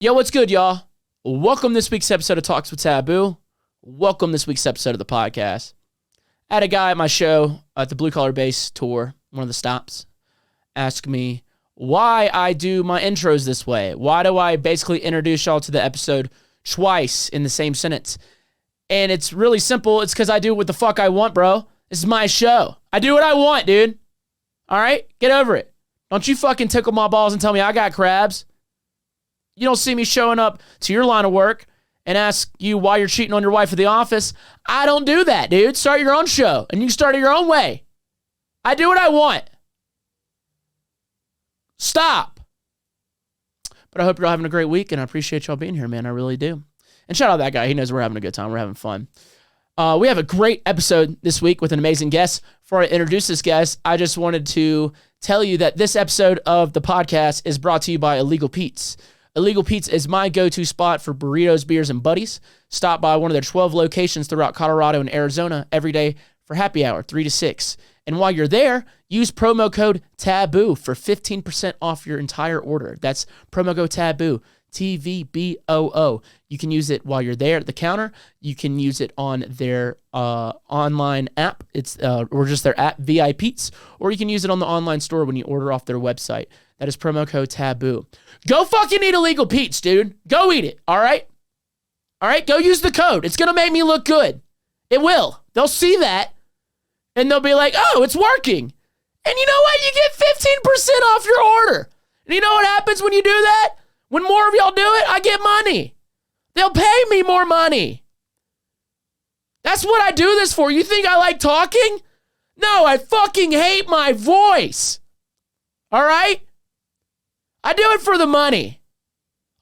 Yo, what's good, y'all? Welcome this week's episode of Talks with TVBOO. Welcome this week's episode of the podcast. I had a guy at my show at the Blue Collar Base tour, one of the stops, ask me why I do my intros this way. Why do I basically introduce y'all to the episode twice in the same sentence? And it's really simple. It's because I do what the fuck I want, bro. This is my show. I do what I want, dude. All right? Get over it. Don't you fucking tickle my balls and tell me I got crabs. You don't see me showing up to your line of work and ask you why you're cheating on your wife at the office. I don't do that, dude. Start your own show, and you can start it your own way. I do what I want. Stop. But I hope you're all having a great week, and I appreciate y'all being here, man. I really do. And shout out that guy. He knows we're having a good time. We're having fun. We have a great episode this week with an amazing guest. Before I introduce this guest, I just wanted to tell you that this episode of the podcast is brought to you by Illegal Pete's. Illegal Pete's is my go-to spot for burritos, beers, and buddies. Stop by one of their 12 locations throughout Colorado and Arizona every day for happy hour, 3 to 6. And while you're there, use promo code TVBOO for 15% off your entire order. That's promo code TVBOO, TVBOO. You can use it while you're there at the counter. You can use it on their online app. It's or just their app, VI Pete's, or you can use it on the online store when you order off their website. That is promo code TVBOO. Go fucking eat Illegal Pete's, dude. Go eat it, all right? All right, go use the code. It's going to make me look good. It will. They'll see that, and they'll be like, oh, it's working. And you know what? You get 15% off your order. And you know what happens when you do that? When more of y'all do it, I get money. They'll pay me more money. That's what I do this for. You think I like talking? No, I fucking hate my voice. All right? I do it for the money.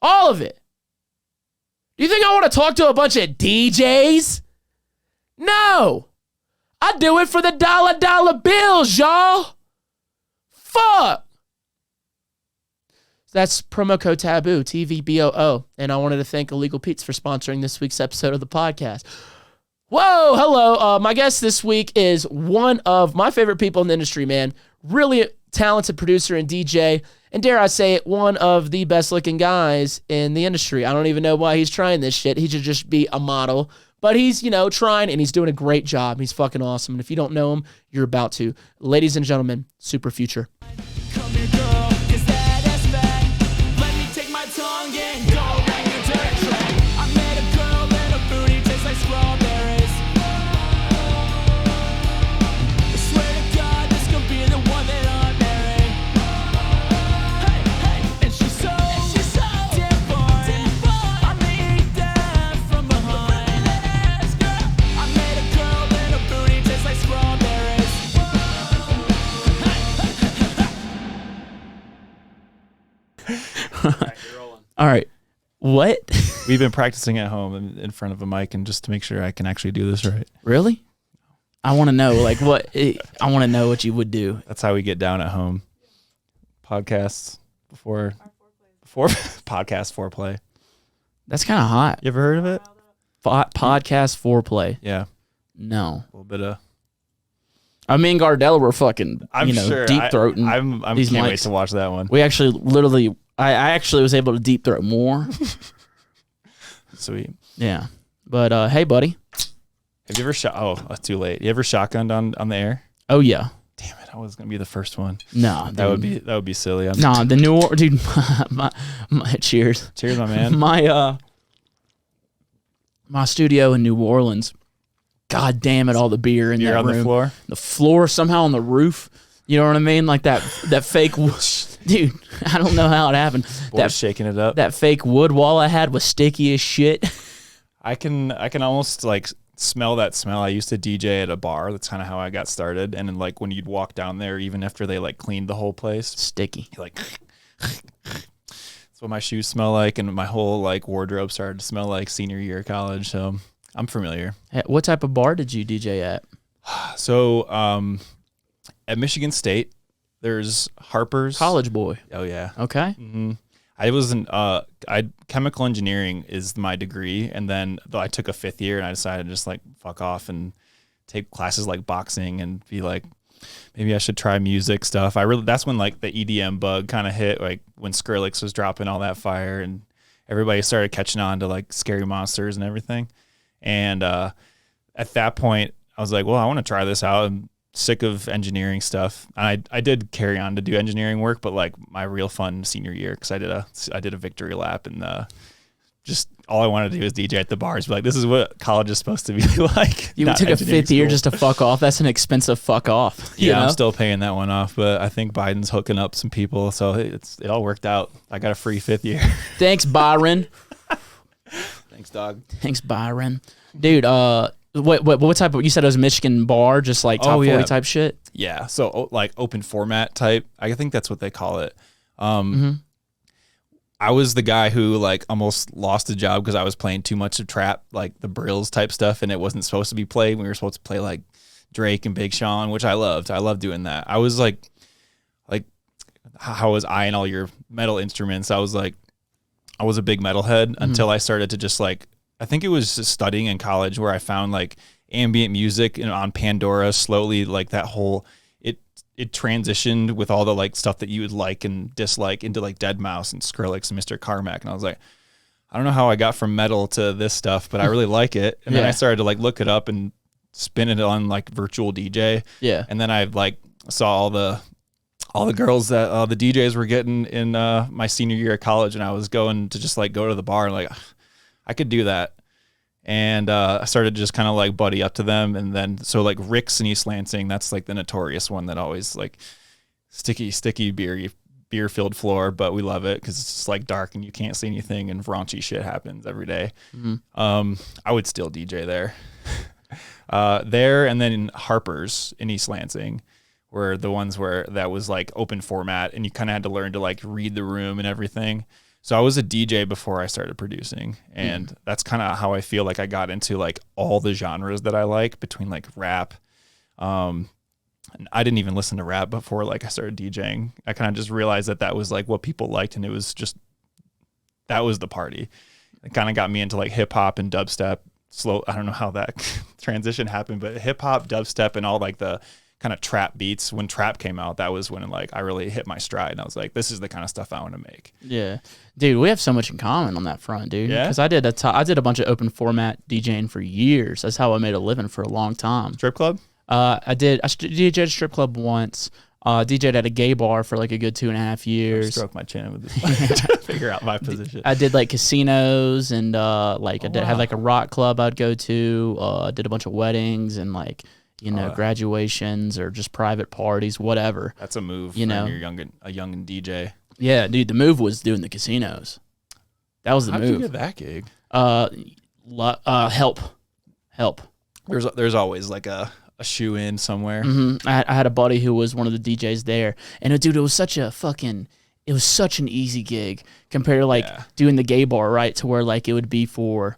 All of it. Do you think I want to talk to a bunch of DJs? No. I do it for the dollar bills, y'all. Fuck. That's promo code TVBOO, TVBOO. And I wanted to thank Illegal Pete's for sponsoring this week's episode of the podcast. Whoa, hello. My guest this week is one of my favorite people in the industry, man. Really talented producer and DJ. And dare I say it, one of the best looking guys in the industry. I don't even know why he's trying this shit. He should just be a model. But he's, trying, and he's doing a great job. He's fucking awesome. And if you don't know him, you're about to. Ladies and gentlemen, Super Future. Come here, girl, is that ass fat? Let me take my tongue and go around your dirt track. I met a girl and her booty tastes like strawberries. I swear to God, this could be the one that I'm marrying. Hey, hey, and she's so damn fine. I may eat that from behind. I met a girl and her booty tastes like strawberries. All right. What? We've been practicing at home in front of a mic and just to make sure I can actually do this right. Really? I want to know, I want to know what you would do. That's how we get down at home. Podcasts before podcast foreplay. That's kind of hot. You ever heard of it? Podcast foreplay. Yeah. No. A little bit of. Me and Gardella were fucking, sure. deep throating. I these can't mics. wait to watch that one. We actually I actually was able to deep throat more. Sweet. Yeah. But hey, buddy. Have you ever that's too late. You ever shotgunned on the air? Oh yeah. Damn it! I was gonna be the first one. No, that would be silly. No, the New Orleans dude. my cheers. Cheers, my man. My studio in New Orleans. God damn it! All the beer in that room. You're on the floor. The floor somehow on the roof. You know what I mean? Like that fake. Dude, I don't know how it happened. Boys shaking it up. That fake wood wall I had was sticky as shit. I can almost smell that smell. I used to DJ at a bar. That's kind of how I got started. And then when you'd walk down there, even after they cleaned the whole place, sticky. That's what my shoes smell like, and my whole wardrobe started to smell like senior year of college. So I'm familiar. Hey, what type of bar did you DJ at? So at Michigan State, there's Harper's. College boy. Oh yeah. Okay. Mm-hmm. I was chemical engineering is my degree, and then I took a 5th year and I decided to just fuck off and take classes like boxing and be maybe I should try music stuff. That's when the EDM bug kind of hit, when Skrillex was dropping all that fire, and everybody started catching on to like Scary Monsters and everything. And at that point, I was like, well, I want to try this out. I'm sick of engineering stuff. And I did carry on to do engineering work, but like my real fun senior year, because I did a victory lap, and just all I wanted to do was DJ at the bars. But like, this is what college is supposed to be like. You took a fifth year just to fuck off. That's an expensive fuck off. Yeah, know? I'm still paying that one off, but I think Biden's hooking up some people, so it all worked out. I got a free fifth year. Thanks, Byron. Thanks, dog. Thanks, Byron. Dude, what type of, you said it was a Michigan bar, just like top 40 type shit? Yeah, so like open format type. I think that's what they call it. I was the guy who like almost lost a job because I was playing too much of trap, like the Brills type stuff, and it wasn't supposed to be played. We were supposed to play like Drake and Big Sean, which I loved. I loved doing that. I was like how was I in all your metal instruments? I was a big metalhead until I started to just like, I think it was just studying in college where I found like ambient music and on Pandora slowly, like that whole, it transitioned with all the like stuff that you would like and dislike into like Deadmau5 and Skrillex and Mr. Carmack. And I was like, I don't know how I got from metal to this stuff, but I really like it. And then I started to like look it up and spin it on like virtual DJ. Yeah. And then I like saw all the girls that the DJs were getting in my senior year of college, and I was going to just like go to the bar and like, I could do that. And I started to just kind of like buddy up to them. And then, so like Rick's in East Lansing, that's like the notorious one that always like sticky beer filled floor, but we love it because it's just like dark and you can't see anything and raunchy shit happens every day. I would still DJ there. There, and then in Harper's in East Lansing were the ones where that was like open format and you kind of had to learn to like read the room and everything. So I was a DJ before I started producing, and that's kind of how I feel like I got into like all the genres that I like, between like rap. And I didn't even listen to rap before like I started DJing. I kind of just realized that was like what people liked, and it was just, that was the party. It kind of got me into like hip hop and dubstep. I don't know how that transition happened, but hip hop, dubstep, and all like the kind of trap beats. When trap came out, that was when like I really hit my stride, and I was like, this is the kind of stuff I want to make. Yeah, dude, we have so much in common on that front, dude. Yeah, because I did a bunch of open format DJing for years. That's how I made a living for a long time. Strip club? I DJ'd a strip club once. DJ'd at a gay bar for like a good 2.5 years. I stroked my chin with this to figure out my position. I did like casinos and had like a rock club I'd go to. Did a bunch of weddings and like, graduations or just private parties, whatever. That's a move. When you're a young DJ. Yeah, dude, the move was doing the casinos. That was the move. How did you get that gig? Help. There's always like a shoe in somewhere. I had a buddy who was one of the DJs there, and dude, it was such an easy gig compared to like doing the gay bar, right? To where like it would be for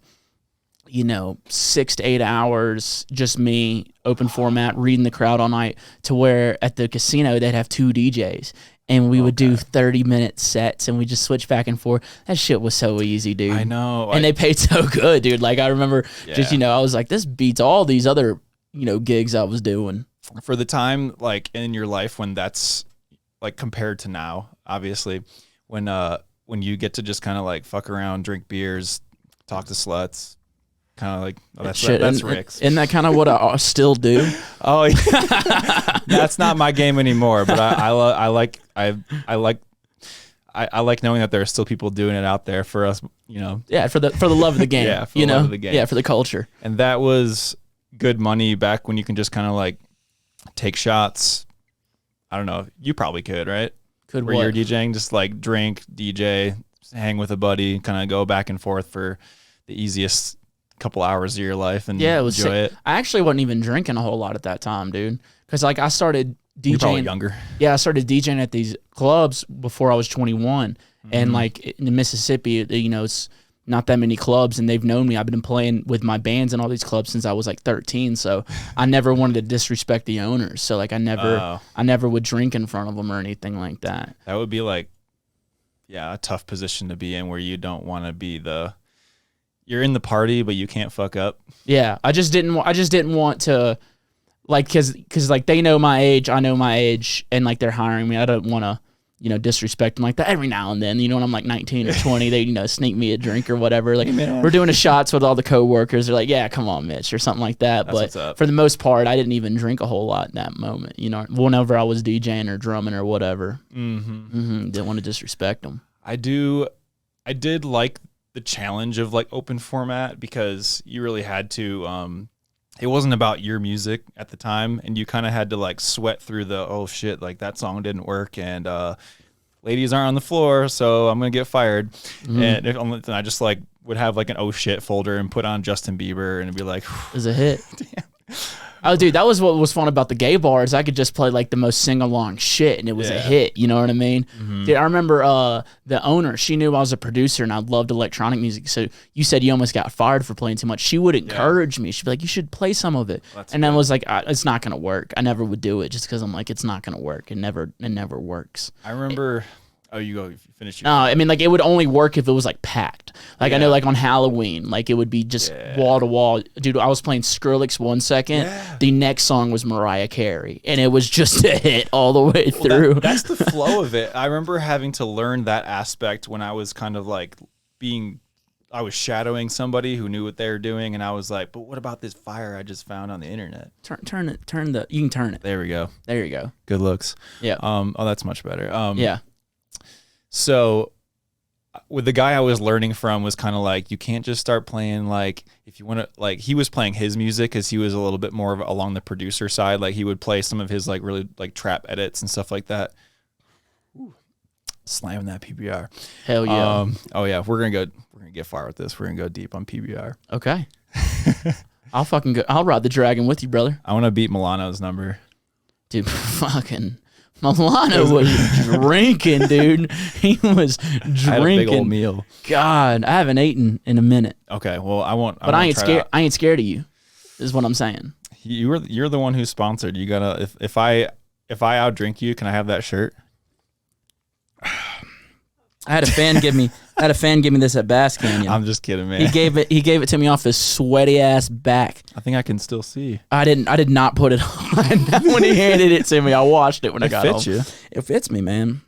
6 to 8 hours, just me, open format, reading the crowd all night, to where at the casino they'd have 2 DJs and we would do 30-minute sets and we just switch back and forth. That shit was so easy, dude. I know. And they paid so good, dude. Like I remember I was like, this beats all these other, gigs I was doing. For the time like in your life when that's like compared to now, obviously, when you get to just kind of like fuck around, drink beers, talk to sluts, kind of like, that's Rick's. Isn't that kind of what I still do? Oh, yeah. That's not my game anymore. But I like knowing that there are still people doing it out there for us. Yeah, for the love of the game. Yeah, for the love of the game. Yeah, for the culture. And that was good money back when you can just kind of like take shots. I don't know. You probably could, right? Where you're DJing, just like drink, DJ, hang with a buddy, kind of go back and forth for the easiest couple hours of your life and enjoy it. I actually wasn't even drinking a whole lot at that time, dude. Because like I started DJing. You're probably younger. Yeah, I started DJing at these clubs before I was 21. And like in Mississippi, it's not that many clubs, and they've known me. I've been playing with my bands in all these clubs since I was like 13. So I never wanted to disrespect the owners. So like I never would drink in front of them or anything like that. That would be like, a tough position to be in, where you don't want to be you're in the party, but you can't fuck up. Yeah, I just didn't want to, like, cause like they know my age, I know my age, and like they're hiring me. I don't want to, disrespect them like that every now and then. When I'm like 19 or 20, they, sneak me a drink or whatever. Like, we're doing a shots with all the coworkers. They're like, yeah, come on, Mitch, or something like that. That's what's up. For the most part, I didn't even drink a whole lot in that moment. Whenever I was DJing or drumming or whatever. Didn't want to disrespect them. I did like the challenge of like open format because you really had to, it wasn't about your music at the time, and you kind of had to like sweat through the, oh shit, like that song didn't work, and ladies aren't on the floor, so I'm gonna get fired. And I just like would have like an oh shit folder and put on Justin Bieber and it'd be like, it was a hit. Damn. Oh, dude, that was what was fun about the gay bars. I could just play like the most sing-along shit, and it was a hit. You know what I mean? Dude, I remember the owner. She knew I was a producer, and I loved electronic music. So you said you almost got fired for playing too much. She would encourage me. She'd be like, "You should play some of it." And I was like, "It's not gonna work." I never would do it just because I'm like, "It's not gonna work. It never works." I remember. Oh, you go finish. No, I mean, like, it would only work if it was like packed. Like, I know, like on Halloween, like it would be just wall to wall. Dude, I was playing Skrillex 1 second. The next song was Mariah Carey, and it was just a hit all the way through. That's the flow of it. I remember having to learn that aspect when I was kind of like I was shadowing somebody who knew what they were doing, and I was like, but what about this fire I just found on the internet? You can turn it. There we go. There you go. Good looks. Yeah. Oh, that's much better. Yeah. So with the guy I was learning from was kind of like, you can't just start playing, like, if you want to, like, he was playing his music because he was a little bit more of along the producer side. Like, he would play some of his like really like trap edits and stuff like that. Ooh, slamming that PBR. Hell yeah. Oh yeah, we're gonna get far with this. We're gonna go deep on PBR. Okay. I'll ride the dragon with you, brother. I want to beat Milano's number. Dude, fucking Milano was drinking, dude. He was drinking. I had a big old meal. God, I haven't eaten in a minute. Okay, well, I won't. But I ain't scared. I ain't scared of you. Is what I'm saying. You're the one who's sponsored. You gotta. If I outdrink you, can I have that shirt? I had a fan give me this at Bass Canyon. I'm just kidding, man. He gave it to me off his sweaty ass back. I think I can still see. I did not put it on when he handed it to me. I watched it when I got home. It fits you. It fits me, man.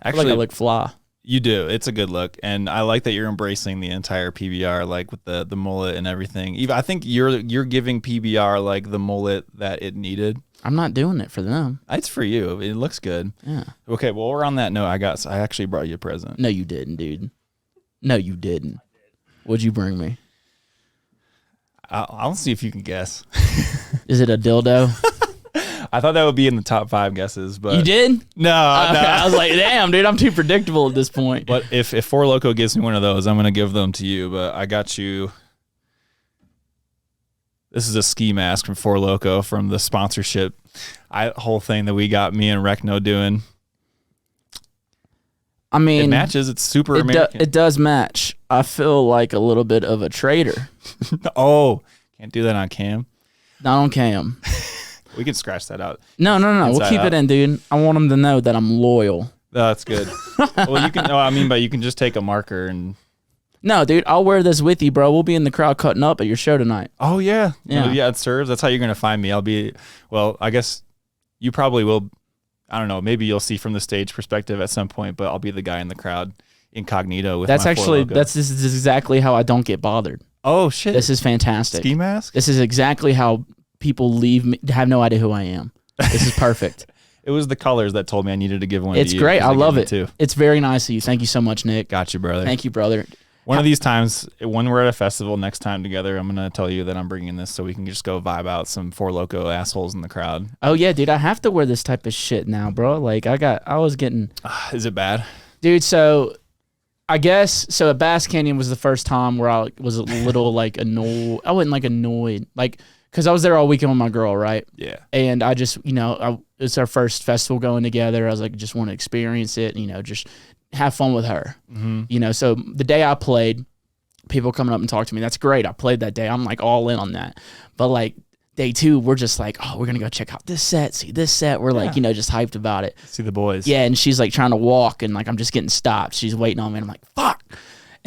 Actually, I look fly. You do. It's a good look, and I like that you're embracing the entire PBR, like with the mullet and everything. Even I think you're giving PBR like the mullet that it needed. I'm not doing it for them. It's for you. It looks good. Yeah. Okay. Well, we're on that note. I actually brought you a present. No, you didn't, dude. No, you didn't. What'd you bring me? I'll see if you can guess. Is it a dildo? I thought that would be in the top 5 guesses, but you did? No, no. I was like, damn, dude, I'm too predictable at this point. But if Four Loko gives me one of those, I'm gonna give them to you. But I got you. This is a ski mask from Four Loko from the sponsorship whole thing that we got me and Recno doing. I mean, it matches. It's super American. It does match. I feel like a little bit of a traitor. Oh, can't do that on cam. Not on cam. We can scratch that out. No. We'll keep it in, dude. I want them to know that I'm loyal. That's good. Well, you can. No, I mean, but you can just take a marker and. No, dude, I'll wear this with you, bro. We'll be in the crowd cutting up at your show tonight. Oh, yeah. Yeah. Yeah, it serves. That's how you're going to find me. I'll be, well, I guess you probably will. I don't know. Maybe you'll see from the stage perspective at some point, but I'll be the guy in the crowd incognito with That's my actually, Four Loko. this is exactly how I don't get bothered. Oh, shit. This is fantastic. Ski mask? This is exactly how people leave me, have no idea who I am. This is perfect. It was the colors that told me I needed to give one It's to you. great. I love gave it. Too. It's very nice of you. Thank you so much, Nick. Got you, brother. Thank you, brother. One of these times, when we're at a festival next time together, I'm going to tell you that I'm bringing this so we can just go vibe out some Four Loko assholes in the crowd. Oh, yeah, dude. I have to wear this type of shit now, bro. Like, I was getting... Is it bad? Dude, so I guess... So at Bass Canyon was the first time where I was a little, like, annoyed. I wasn't, like, annoyed. Like, because I was there all weekend with my girl, right? Yeah. And I just, it's our first festival going together. I was like, just want to experience it, just... have fun with her. Mm-hmm. So the day I played, people coming up and talk to me, that's great. I played that day. I'm like all in on that. But like day 2, we're just like, oh, we're going to go check out this set, see this set. We're like, just hyped about it. See the boys. Yeah. And she's like trying to walk and like, I'm just getting stopped. She's waiting on me and I'm like, fuck.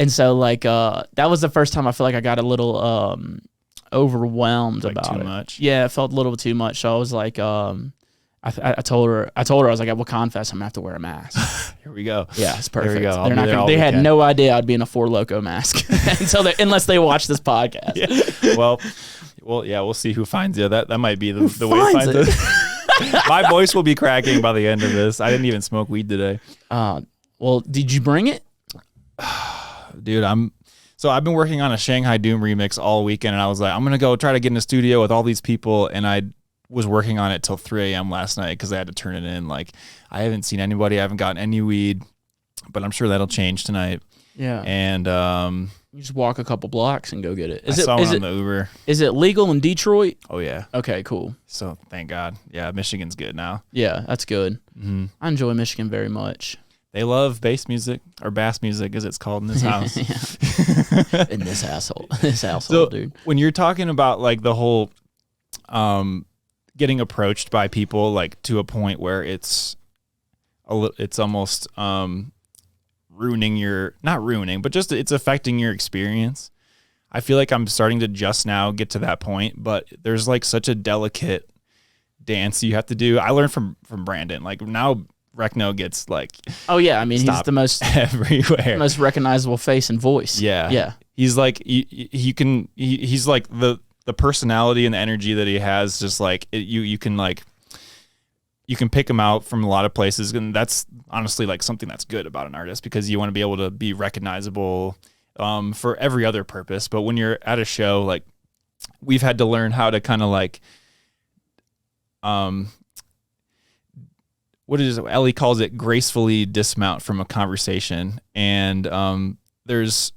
And so like, that was the first time I feel like I got a little, overwhelmed like about too it. much. Yeah. It felt a little too much. So I was like, I told her I was like, at Wakan Fest, I'm gonna have to wear a mask. Here we go. Yeah, it's There perfect. we go. I'll They're be not there gonna, all they had weekend. no idea I'd be in a Four Loko mask unless they watch this podcast. Yeah. Well, yeah, we'll see who finds you. That might be the way it finds finds us. My voice will be cracking by the end of this. I didn't even smoke weed today. Well, did you bring it? Dude, I've been working on a Shanghai Doom remix all weekend, and I was like, I'm gonna go try to get in the studio with all these people, and I was working on it till 3 a.m. last night because I had to turn it in. Like, I haven't seen anybody, I haven't gotten any weed, but I'm sure that'll change tonight. Yeah. And You just walk a couple blocks and go get it. I saw it on the Uber. Is it legal in Detroit? Oh yeah. Okay, cool. So thank God. Yeah, Michigan's good now. Yeah, that's good. Mm-hmm. I enjoy Michigan very much. They love bass music, or bass music as it's called in this house. In this household, dude. When you're talking about like the whole getting approached by people like to a point where it's almost ruining your, not ruining, but just it's affecting your experience. I feel like I'm starting to just now get to that point, but there's like such a delicate dance you have to do. I learned from Brandon. Like now Recno gets like, oh yeah, I mean he's the most everywhere, most recognizable face and voice. Yeah. He's like he's like the personality and the energy that he has, just like you can pick him out from a lot of places, and that's honestly like something that's good about an artist, because you want to be able to be recognizable for every other purpose. But when you're at a show, like we've had to learn how to kind of like what is it? Ellie calls it gracefully dismount from a conversation. And there's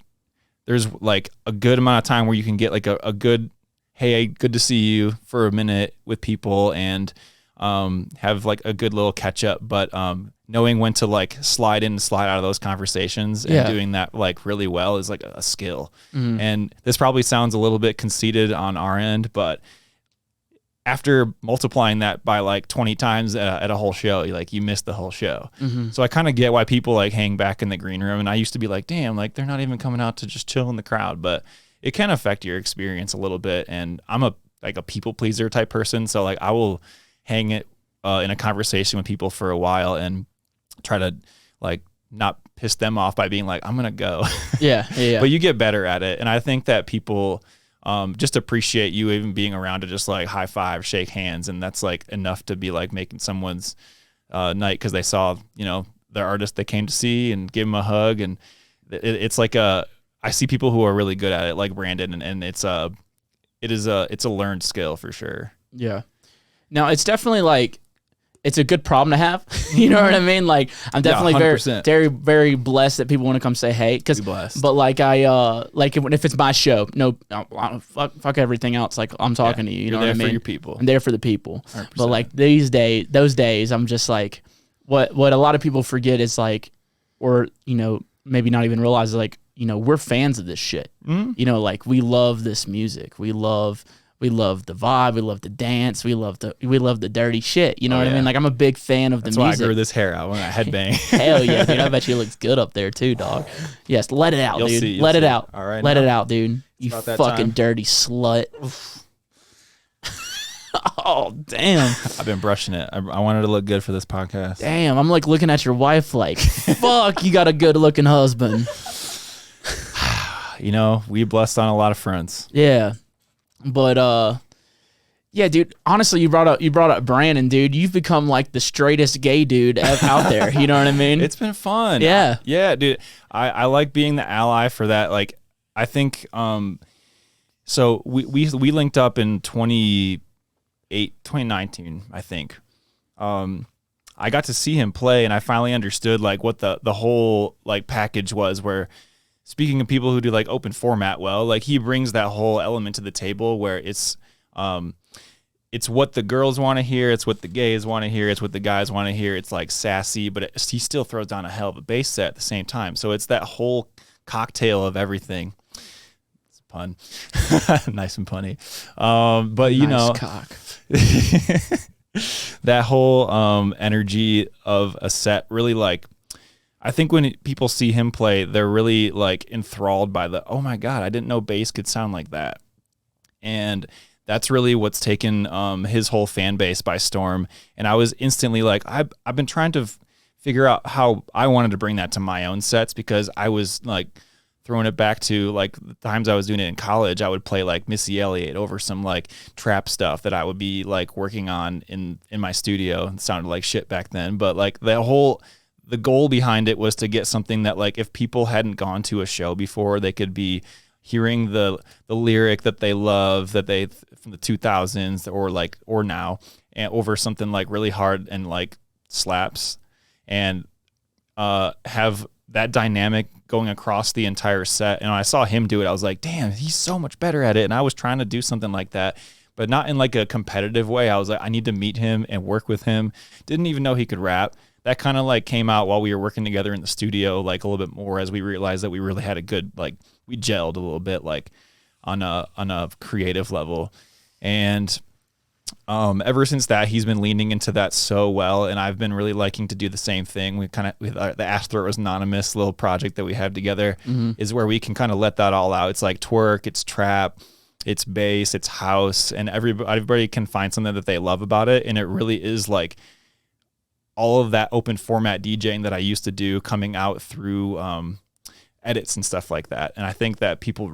like a good amount of time where you can get like a good, hey, good to see you for a minute with people, and have like a good little catch up. But knowing when to like slide in and slide out of those conversations and doing that like really well is like a skill. Mm-hmm. And this probably sounds a little bit conceited on our end, but after multiplying that by like 20 times at a whole show, you miss the whole show. Mm-hmm. So I kind of get why people like hang back in the green room. And I used to be like, damn, like they're not even coming out to just chill in the crowd, but it can affect your experience a little bit. And I'm a people pleaser type person. So like I will hang it in a conversation with people for a while and try to like not piss them off by being like, I'm going to go. Yeah. But you get better at it. And I think that people just appreciate you even being around to just like high five, shake hands. And that's like enough to be like making someone's night, because they saw, their artist they came to see, and give them a hug. And it's like I see people who are really good at it, like Brandon, and it's a learned skill for sure. Yeah. Now it's definitely like, it's a good problem to have. You know what I mean? Like I'm definitely very, very blessed that people want to come say hey. But like like if it's my show, fuck everything else. Like I'm talking to you. You know what I mean? For your people. I'm there for the people. 100%. But like those days, I'm just like, what a lot of people forget is like, or maybe not even realize, like we're fans of this shit. Mm-hmm. Like we love this music. We love the vibe. We love the dance. We love the dirty shit. You know what I mean? Like I'm a big fan of the music. That's why I grew this hair out when I headbang. Hell yeah, dude! I bet you it looks good up there too, dog. Yes, let it out, dude. Let it out. All right, let it out, dude. You fucking time. dirty slut. Oh damn! I've been brushing it. I wanted to look good for this podcast. Damn, I'm like looking at your wife like, fuck, you got a good looking husband. We blessed on a lot of fronts. Yeah. But yeah, dude, honestly, you brought up Brandon, dude. You've become like the straightest gay dude out there. You know what I mean? It's been fun. Yeah. Yeah, dude. I like being the ally for that. Like I think so we linked up in 2019, I think. I got to see him play, and I finally understood like what the whole like package was, where speaking of people who do like open format well, like he brings that whole element to the table where it's what the girls want to hear, it's what the gays want to hear, it's what the guys want to hear. It's like sassy, but he still throws down a hell of a bass set at the same time. So it's that whole cocktail of everything. It's a pun. Nice and punny. But nice cock. That whole energy of a set really like, I think when people see him play, they're really like enthralled by oh my God, I didn't know bass could sound like that. And that's really what's taken his whole fan base by storm. And I was instantly like, I've been trying to figure out how I wanted to bring that to my own sets, because I was like throwing it back to like the times I was doing it in college. I would play like Missy Elliott over some like trap stuff that I would be like working on in my studio. It sounded like shit back then, but like the goal behind it was to get something that like if people hadn't gone to a show before, they could be hearing the lyric that they love, that they from the 2000s or now, and over something like really hard and like slaps, and have that dynamic going across the entire set. And when I saw him do it, I was like, damn, he's so much better at it. And I was trying to do something like that, but not in like a competitive way. I was like, I need to meet him and work with him. Didn't even know he could rap. That kind of like came out while we were working together in the studio, like a little bit more, as we realized that we really had a good, like we gelled a little bit, like on a creative level. And ever since that, he's been leaning into that so well, and I've been really liking to do the same thing. We kind of the Astro is Anonymous little project that we have together is where we can kind of let that all out. It's like twerk, it's trap, it's bass, it's house, and everybody can find something that they love about it. And it really is like all of that open format DJing that I used to do coming out through edits and stuff like that. And I think that people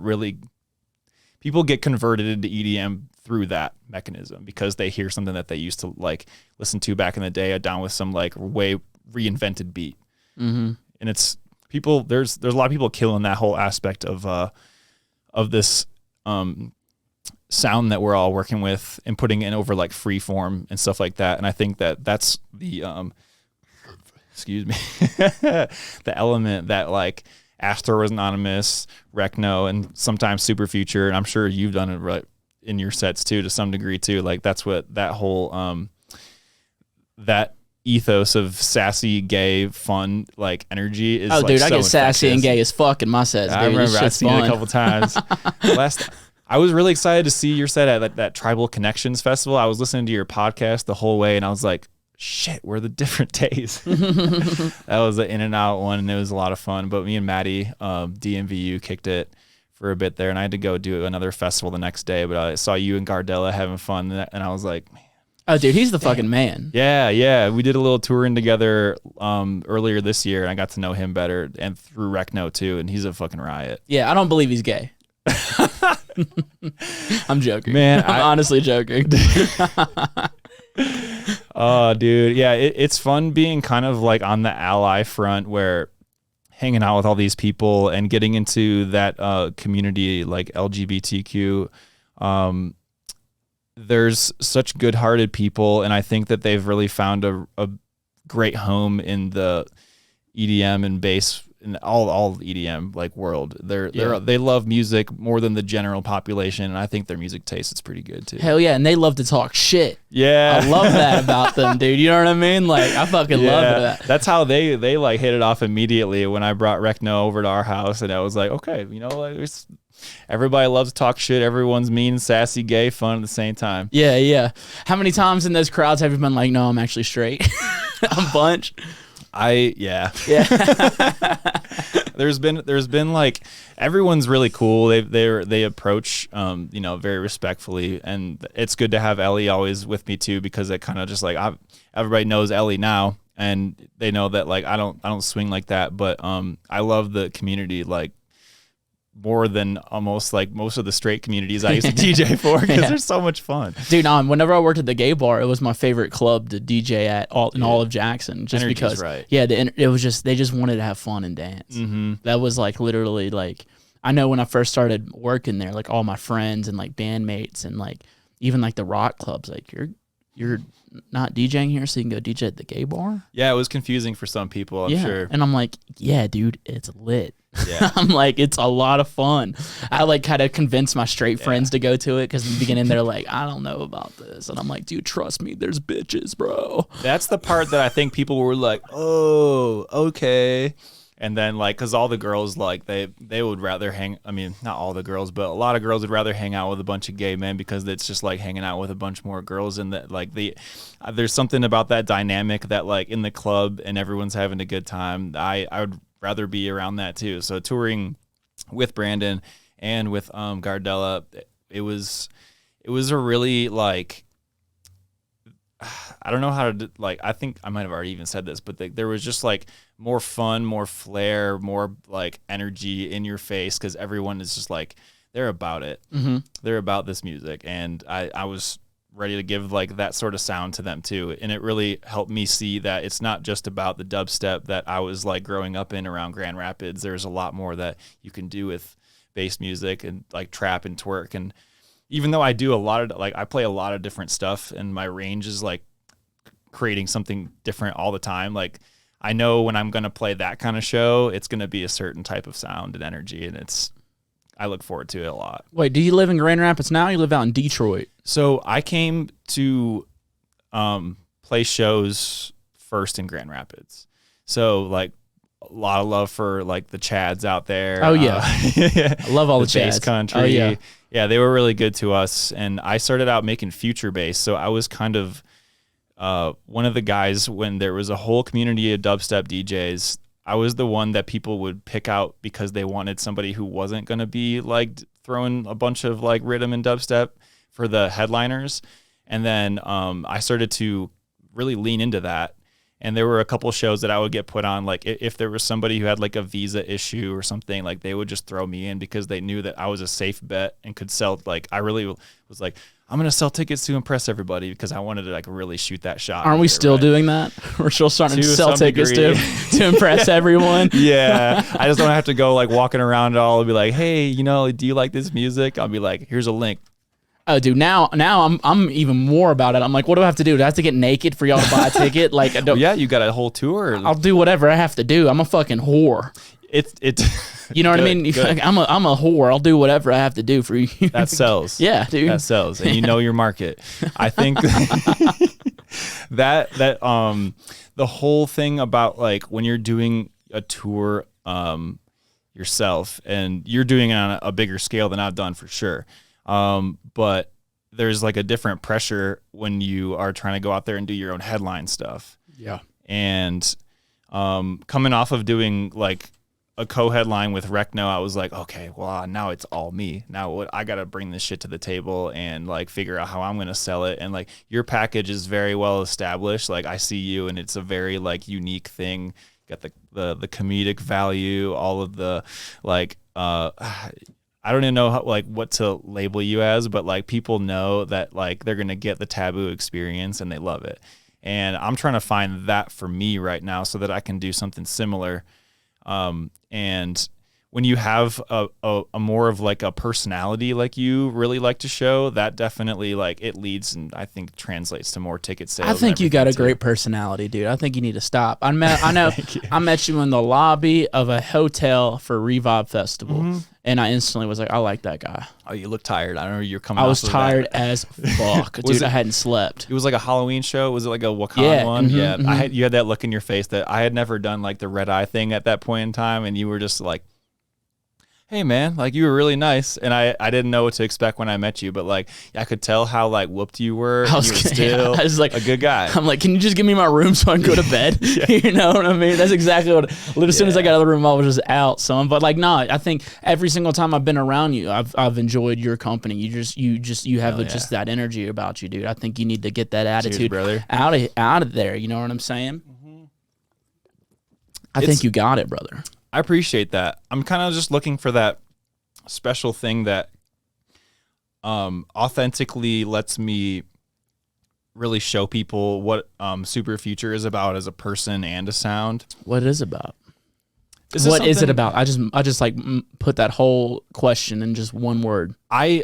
get converted into EDM through that mechanism, because they hear something that they used to like listen to back in the day, down with some like way reinvented beat. And it's people, there's a lot of people killing that whole aspect of this sound that we're all working with and putting in over like free form and stuff like that. And I think that that's the excuse me the element that like Astro was Anonymous, Techno, and sometimes Super Future, and I'm sure you've done it right in your sets too, to some degree too. Like that's what that whole that ethos of sassy, gay, fun, like energy is. Oh, like, dude, so I get sassy and infectious. gay as fuck in my sets. Dude. I remember I've seen it a couple times. I was really excited to see your set at that Tribal Connections Festival. I was listening to your podcast the whole way, and I was like, shit, we're the different days. That was an in and out one, and it was a lot of fun. But me and Maddie, DMVU, kicked it for a bit there, and I had to go do another festival the next day. But I saw you and Gardella having fun, and I was like, man. Oh, dude, he's the fucking man. Yeah. We did a little touring together earlier this year, and I got to know him better, and through Techno too, and he's a fucking riot. Yeah, I don't believe he's gay. I'm joking. Man, I'm honestly joking. Oh, dude. Yeah, it's fun being kind of like on the ally front, where hanging out with all these people and getting into that community like LGBTQ. There's such good-hearted people, and I think that they've really found a great home in the EDM and bass in all EDM like world. They love music more than the general population, and I think their music taste is pretty good too. Hell yeah, and they love to talk shit. Yeah, I love that about them, dude. You know what I mean? Like I fucking love that. That's how they like hit it off immediately when I brought Techno over to our house, and I was like, okay, you know, like everybody loves to talk shit. Everyone's mean, sassy, gay, fun at the same time. Yeah. How many times in those crowds have you been like, no, I'm actually straight? A bunch. Yeah. There's been like, everyone's really cool. They approach very respectfully, and it's good to have Ellie always with me too, because it kind of just like everybody knows Ellie now, and they know that like I don't swing like that, but I love the community like more than almost like most of the straight communities I used to DJ for, because they're so much fun. Dude, whenever I worked at the gay bar, it was my favorite club to DJ at in all of Jackson, just Energy's because. Right. Yeah, it was just they just wanted to have fun and dance. That was like literally like I know when I first started working there, like all my friends and like bandmates and like even like the rock clubs, like you're not DJing here, so you can go DJ at the gay bar. Yeah, it was confusing for some people, I'm sure. And I'm like, yeah, dude, it's lit. Yeah. I'm like, it's a lot of fun. I like kind of convinced my straight friends to go to it, because in the beginning they're like, I don't know about this, and I'm like, dude, trust me, there's bitches, bro. That's the part that I think people were like, oh, okay. And then like, because all the girls like they would rather not all the girls, but a lot of girls would rather hang out with a bunch of gay men, because it's just like hanging out with a bunch more girls, and that like there's something about that dynamic that like in the club and everyone's having a good time. I would rather be around that too. So touring with Brandon and with Gardella, it was it was a really like, I don't know how to like, I think I might have already even said this, but there was just like more fun, more flair, more like energy in your face. Cause everyone is just like, they're about it. Mm-hmm. They're about this music. And I was ready to give like that sort of sound to them too. And it really helped me see that it's not just about the dubstep that I was like growing up in around Grand Rapids. There's a lot more that you can do with bass music and like trap and twerk. And even though I do a lot of like, I play a lot of different stuff and my range is like creating something different all the time. Like I know when I'm going to play that kind of show, it's going to be a certain type of sound and energy. And I look forward to it a lot. Wait, do you live in Grand Rapids now? Or you live out in Detroit? So I came to play shows first in Grand Rapids. So like a lot of love for like the Chads out there. Oh yeah, I love all the bass Chads. country. Oh yeah, yeah, they were really good to us. And I started out making future bass, so I was kind of one of the guys when there was a whole community of dubstep DJs. I was the one that people would pick out because they wanted somebody who wasn't going to be like throwing a bunch of like rhythm and dubstep for the headliners. And then I started to really lean into that. And there were a couple shows that I would get put on. Like if there was somebody who had like a visa issue or something, like they would just throw me in because they knew that I was a safe bet and could sell. Like I really was like, I'm going to sell tickets to impress everybody because I wanted to like really shoot that shot. Aren't we still doing that? We're still starting to sell tickets to impress everyone. Yeah. I just don't have to go like walking around at all and be like, hey, you know, do you like this music? I'll be like, here's a link. Oh, dude, now I'm even more about it. I'm like, what do I have to do? Do I have to get naked for y'all to buy a ticket? Like, I don't. Well, yeah, you got a whole tour. I'll do whatever I have to do. I'm a fucking whore. It's you know what I mean? Good. I'm a whore. I'll do whatever I have to do for you. That sells. Yeah, dude. That sells, and you know your market. I think that the whole thing about like when you're doing a tour yourself, and you're doing it on a bigger scale than I've done for sure. But there's like a different pressure when you are trying to go out there and do your own headline stuff. Yeah. And coming off of doing like a co-headline with Recno, I was like, okay, well, now it's all me. Now I got to bring this shit to the table and like figure out how I'm going to sell it. And like your package is very well established. Like I see you and it's a very like unique thing. Got the comedic value, all of the like, I don't even know how, like what to label you as, but like people know that like they're going to get the TVBOO experience and they love it. And I'm trying to find that for me right now so that I can do something similar. And when you have a more of like a personality like you really like to show, that definitely like it leads and I think translates to more ticket sales. I think you got a great personality, dude. I think you need to stop. I met you in the lobby of a hotel for Revive Festival, and I instantly was like, I like that guy. Oh, you look tired. I don't know. You're coming. I was tired as fuck, dude. I hadn't slept. It was like a Halloween show. Was it like a Wakan one? Mm-hmm, yeah. Mm-hmm. You had that look in your face that I had never done like the red eye thing at that point in time, and you were just like, hey man, like you were really nice, and I didn't know what to expect when I met you, but like I could tell how like whooped you were. I was like a good guy. I'm like, can you just give me my room so I can go to bed? You know what I mean? That's exactly what. As soon as I got out of the room, I was just out. Son, but like, no, I think every single time I've been around you, I've enjoyed your company. You have just that energy about you, dude. I think you need to get that attitude, brother, out of there. You know what I'm saying? Mm-hmm. I think you got it, brother. I appreciate that. I'm kind of just looking for that special thing that authentically lets me really show people what Super Future is about as a person and a sound. What it is about? What is it about? I just like put that whole question in just one word. I'm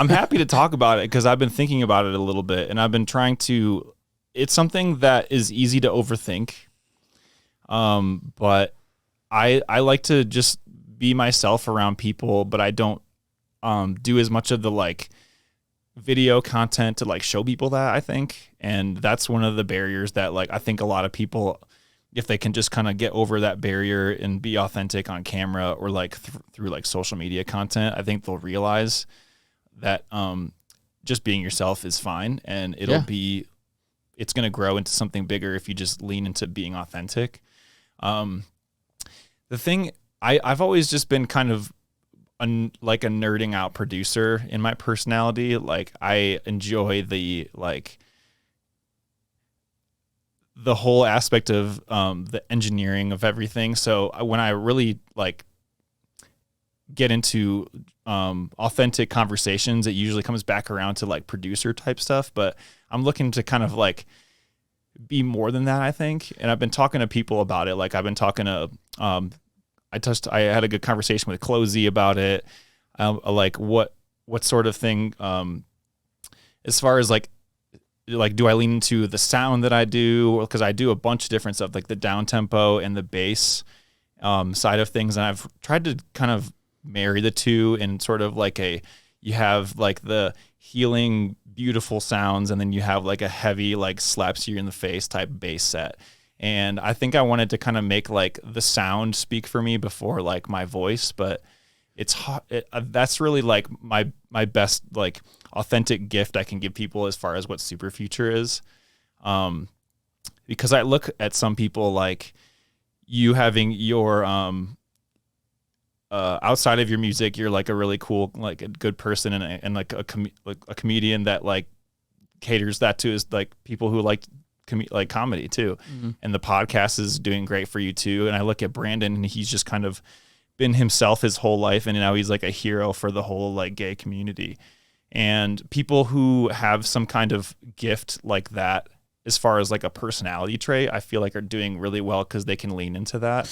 happy to talk about it because I've been thinking about it a little bit, and I've been trying to. It's something that is easy to overthink, but I like to just be myself around people, but I don't do as much of the like video content to like show people that, I think. And that's one of the barriers that like I think a lot of people, if they can just kind of get over that barrier and be authentic on camera or like through like social media content, I think they'll realize that just being yourself is fine, and it's going to grow into something bigger if you just lean into being authentic. The thing, I've always just been kind of like a nerding out producer in my personality. Like I enjoy the whole aspect of the engineering of everything. So when I really like get into authentic conversations, it usually comes back around to like producer type stuff. But I'm looking to kind of like be more than that, I think. And I've been talking to people about it. Like I've been talking to I had a good conversation with CloZee about it. Like what sort of thing, as far as like do I lean into the sound that I do? Because I do a bunch of different stuff, like the down tempo and the bass side of things. And I've tried to kind of marry the two in sort of like you have like the healing, beautiful sounds, and then you have like a heavy, like slaps you in the face type bass set. And I think I wanted to kind of make like the sound speak for me before like my voice, but it's hard. That's really like my best like authentic gift I can give people as far as what super future is. Because I look at some people like you having your outside of your music, you're like a really cool, like a good person and like a comedian that like caters that to is like people who like comedy too. Mm-hmm. And the podcast is doing great for you too. And I look at Brandon and he's just kind of been himself his whole life. And now he's like a hero for the whole like gay community. And people who have some kind of gift like that, as far as like a personality trait, I feel like are doing really well because they can lean into that.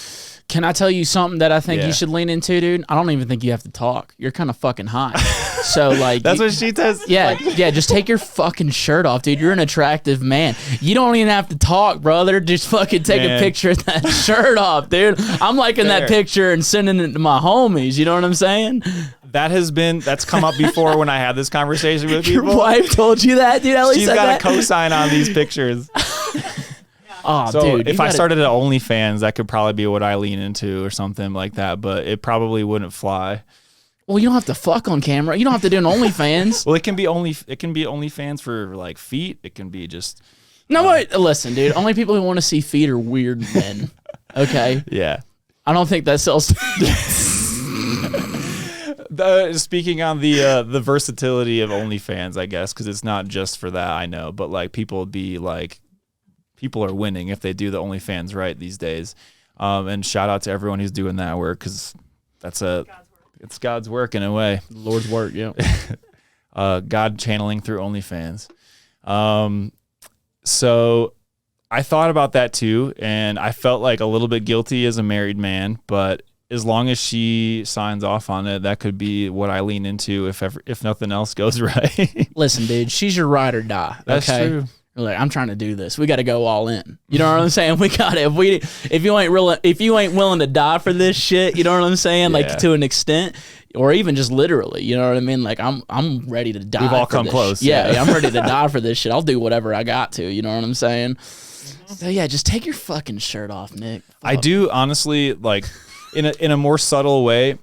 Can I tell you something that I think you should lean into, dude? I don't even think you have to talk. You're kind of fucking hot. So like that's what she does. Yeah, yeah. Just take your fucking shirt off, dude. You're an attractive man. You don't even have to talk, brother. Just fucking take a picture of that shirt off, dude. I'm liking that picture and sending it to my homies. You know what I'm saying? That's come up before when I had this conversation with people. Your wife told you that, dude? She's got a cosign on these pictures. Oh, so dude, if I started at OnlyFans, that could probably be what I lean into or something like that, but it probably wouldn't fly. Well, you don't have to fuck on camera. You don't have to do an OnlyFans. Well, it can be OnlyFans for like feet. It can be just. No, wait. Listen, dude. Only people who want to see feet are weird men. Okay. Yeah. I don't think that sells. Speaking on the versatility of OnlyFans, I guess, because it's not just for that. I know, but like people are winning if they do the OnlyFans right these days. And shout out to everyone who's doing that work because it's God's work in a way. Lord's work, yeah. God channeling through OnlyFans. So I thought about that too, and I felt like a little bit guilty as a married man, but as long as she signs off on it, that could be what I lean into if nothing else goes right. Listen, dude, she's your ride or die. That's true. You're like, I'm trying to do this. We got to go all in. You know what I'm saying? We got to. If you ain't willing to die for this shit, you know what I'm saying? Like to an extent, or even just literally. You know what I mean? Like I'm ready to die. We've all come close. Yeah, I'm ready to die for this shit. I'll do whatever I got to. You know what I'm saying? So yeah, just take your fucking shirt off, Nick. I do honestly like. In a more subtle way,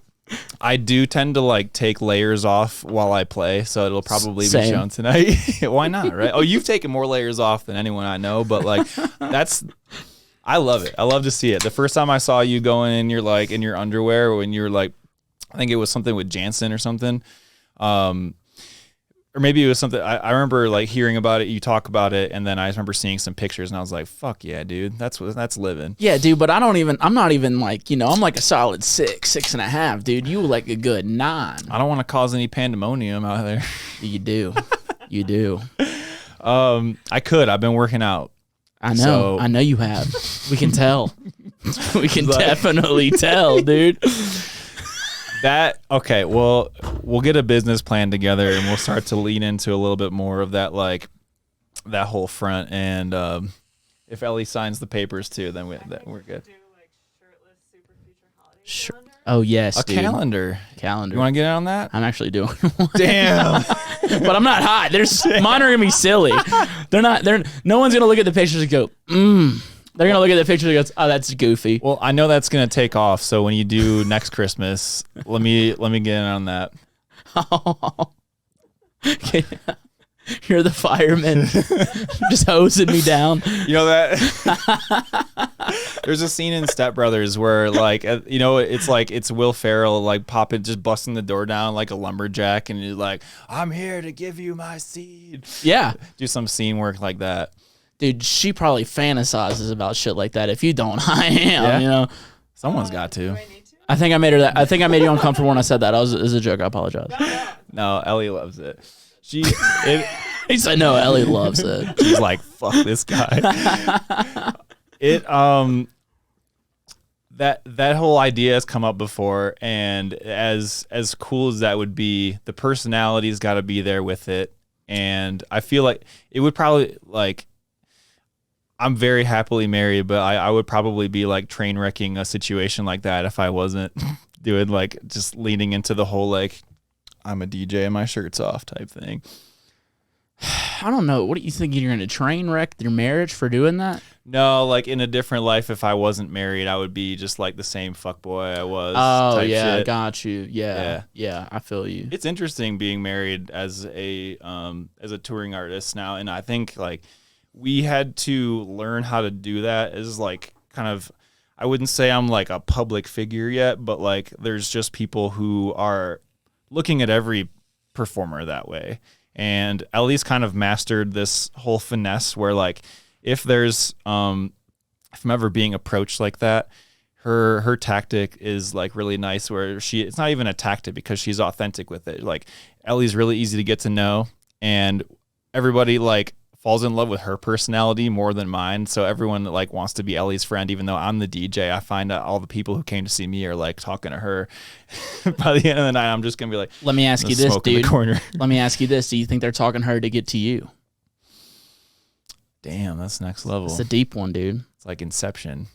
I do tend to like take layers off while I play, so it'll probably be shown tonight. Why not, right? Oh, you've taken more layers off than anyone I know, but like I love it. I love to see it. The first time I saw you going in your like in your underwear when you're like, I think it was something with Jansen or something. Or maybe it was something I remember like hearing about it, you talk about it, and then I remember seeing some pictures and I was like, fuck yeah, dude. That's living. Yeah, dude, but I'm not even like, I'm like a solid 6.5, dude. You like a good 9. I don't want to cause any pandemonium out there. You do. You do. I could. I've been working out. I know. I know you have. We can tell. We can definitely tell, dude. Okay, well, we'll get a business plan together and we'll start to lean into a little bit more of that, like that whole front. And if Ellie signs the papers too, then we're good. Do like shirtless super future holiday calendar? Oh yes, dude. Calendar. You want to get in on that? I'm actually doing one. Damn. But I'm not hot. Mine are gonna be silly. No one's gonna look at the pictures and go, They're going to look at the picture and go, oh, that's goofy. Well, I know that's going to take off. So when you do next Christmas, let me get in on that. You're the fireman, just hosing me down. You know that there's a scene in Step Brothers where like it's Will Ferrell like popping just busting the door down like a lumberjack and he's like, I'm here to give you my seed. Yeah, Do some scene work like that. dude, she probably fantasizes about shit like that. If you don't, I am. Yeah. You know, Someone's got to. Do I need to? I think I made her that. I think I made you uncomfortable when I said that. It was a joke. I apologize. No, Ellie loves it. He said no. Ellie loves it. she's like, fuck this guy. That whole idea has come up before, and as cool as that would be, the personality's got to be there with it. And I feel like it would probably like. I'm very happily married, but I would probably be like train wrecking a situation like that if I wasn't doing like just leaning into the whole like I'm a DJ and my shirt's off type thing. I don't know. What do you think? You're going to train wreck your marriage for doing that? No, like in a different life, if I wasn't married, I would be just like the same fuckboy I was. Oh type yeah, shit. got you. Yeah, I feel you. It's interesting being married as a touring artist now, and I think like we had to learn how to do that as like kind of. I wouldn't say I'm like a public figure yet, but like there's just people who are looking at every performer that way. And Ellie's kind of mastered this whole finesse where like if there's if I'm ever being approached like that, her tactic is like really nice where it's not even a tactic because she's authentic with it. Like Ellie's really easy to get to know and everybody like falls in love with her personality more than mine. So everyone like wants to be Ellie's friend, even though I'm the DJ. I find that all the people who came to see me are like talking to her. By the end of the night, I'm just going to be like, let me ask you this, smoke in the dude. corner. Let me ask you this. Do you think they're talking her to get to you? Damn, that's next level. It's a deep one, dude. It's like Inception.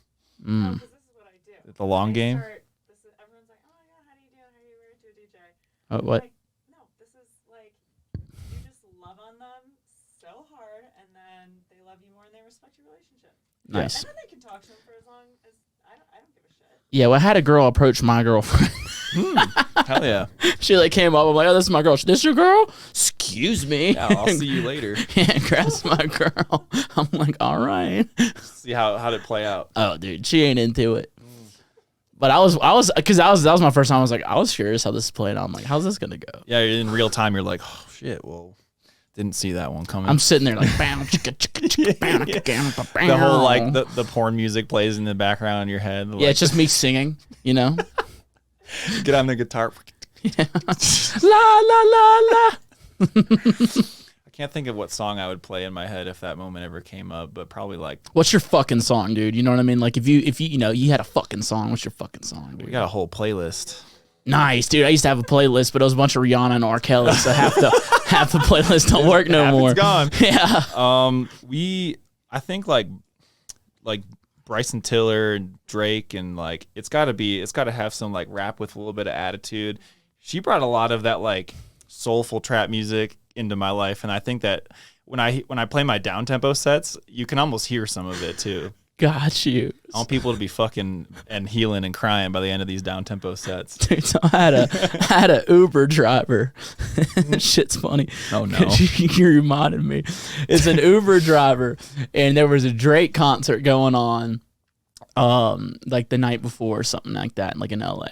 Mm. Because this is what I do. The long I game? everyone's like, oh yeah, how do you do? How are you married to a DJ? What? Like, no, this is like, you just love on them so hard, and then they love you more and they respect your relationship. Nice. And then they can talk to him for as long as, I don't give a shit. Yeah, well, I had a girl approach my girlfriend. Hell yeah. She like came up. I'm like, oh, this is my girl. This your girl? Excuse me. Yeah, I'll see you later. Yeah, grabs my girl. I'm like, all right. See how'd it play out. Oh, dude, she ain't into it. But I was, because that was my first time. I was like, I was curious how this is playing out. I'm like, how's this gonna go? Yeah, in real time, you're like, oh shit, well, didn't see that one coming. I'm sitting there like, bam, chicka, chicka, chicka, bam, chicka, bam, the whole like the porn music plays in the background in your head. yeah, Like, it's just me singing, you know. get on the guitar. La la la la. I can't think of what song I would play in my head if that moment ever came up, but probably like What's your fucking song, dude? You know what I mean? Like if you you had a fucking song, what's your fucking song, dude? we got a whole playlist. Nice, dude. I used to have a playlist, but it was a bunch of Rihanna and R. Kelly, so half the playlist don't work no Half more. it's gone. Yeah. I think like Bryson Tiller and Drake and like it's got to have some like rap with a little bit of attitude. She brought a lot of that like soulful trap music into my life, and I think that when I play my down tempo sets, you can almost hear some of it too. Got you. I want people to be fucking and healing and crying by the end of these down tempo sets. Dude, so I had a Uber driver. Shit's funny. Oh, no. You reminded me. It's an Uber driver, and there was a Drake concert going on, like the night before or something like that, like in LA.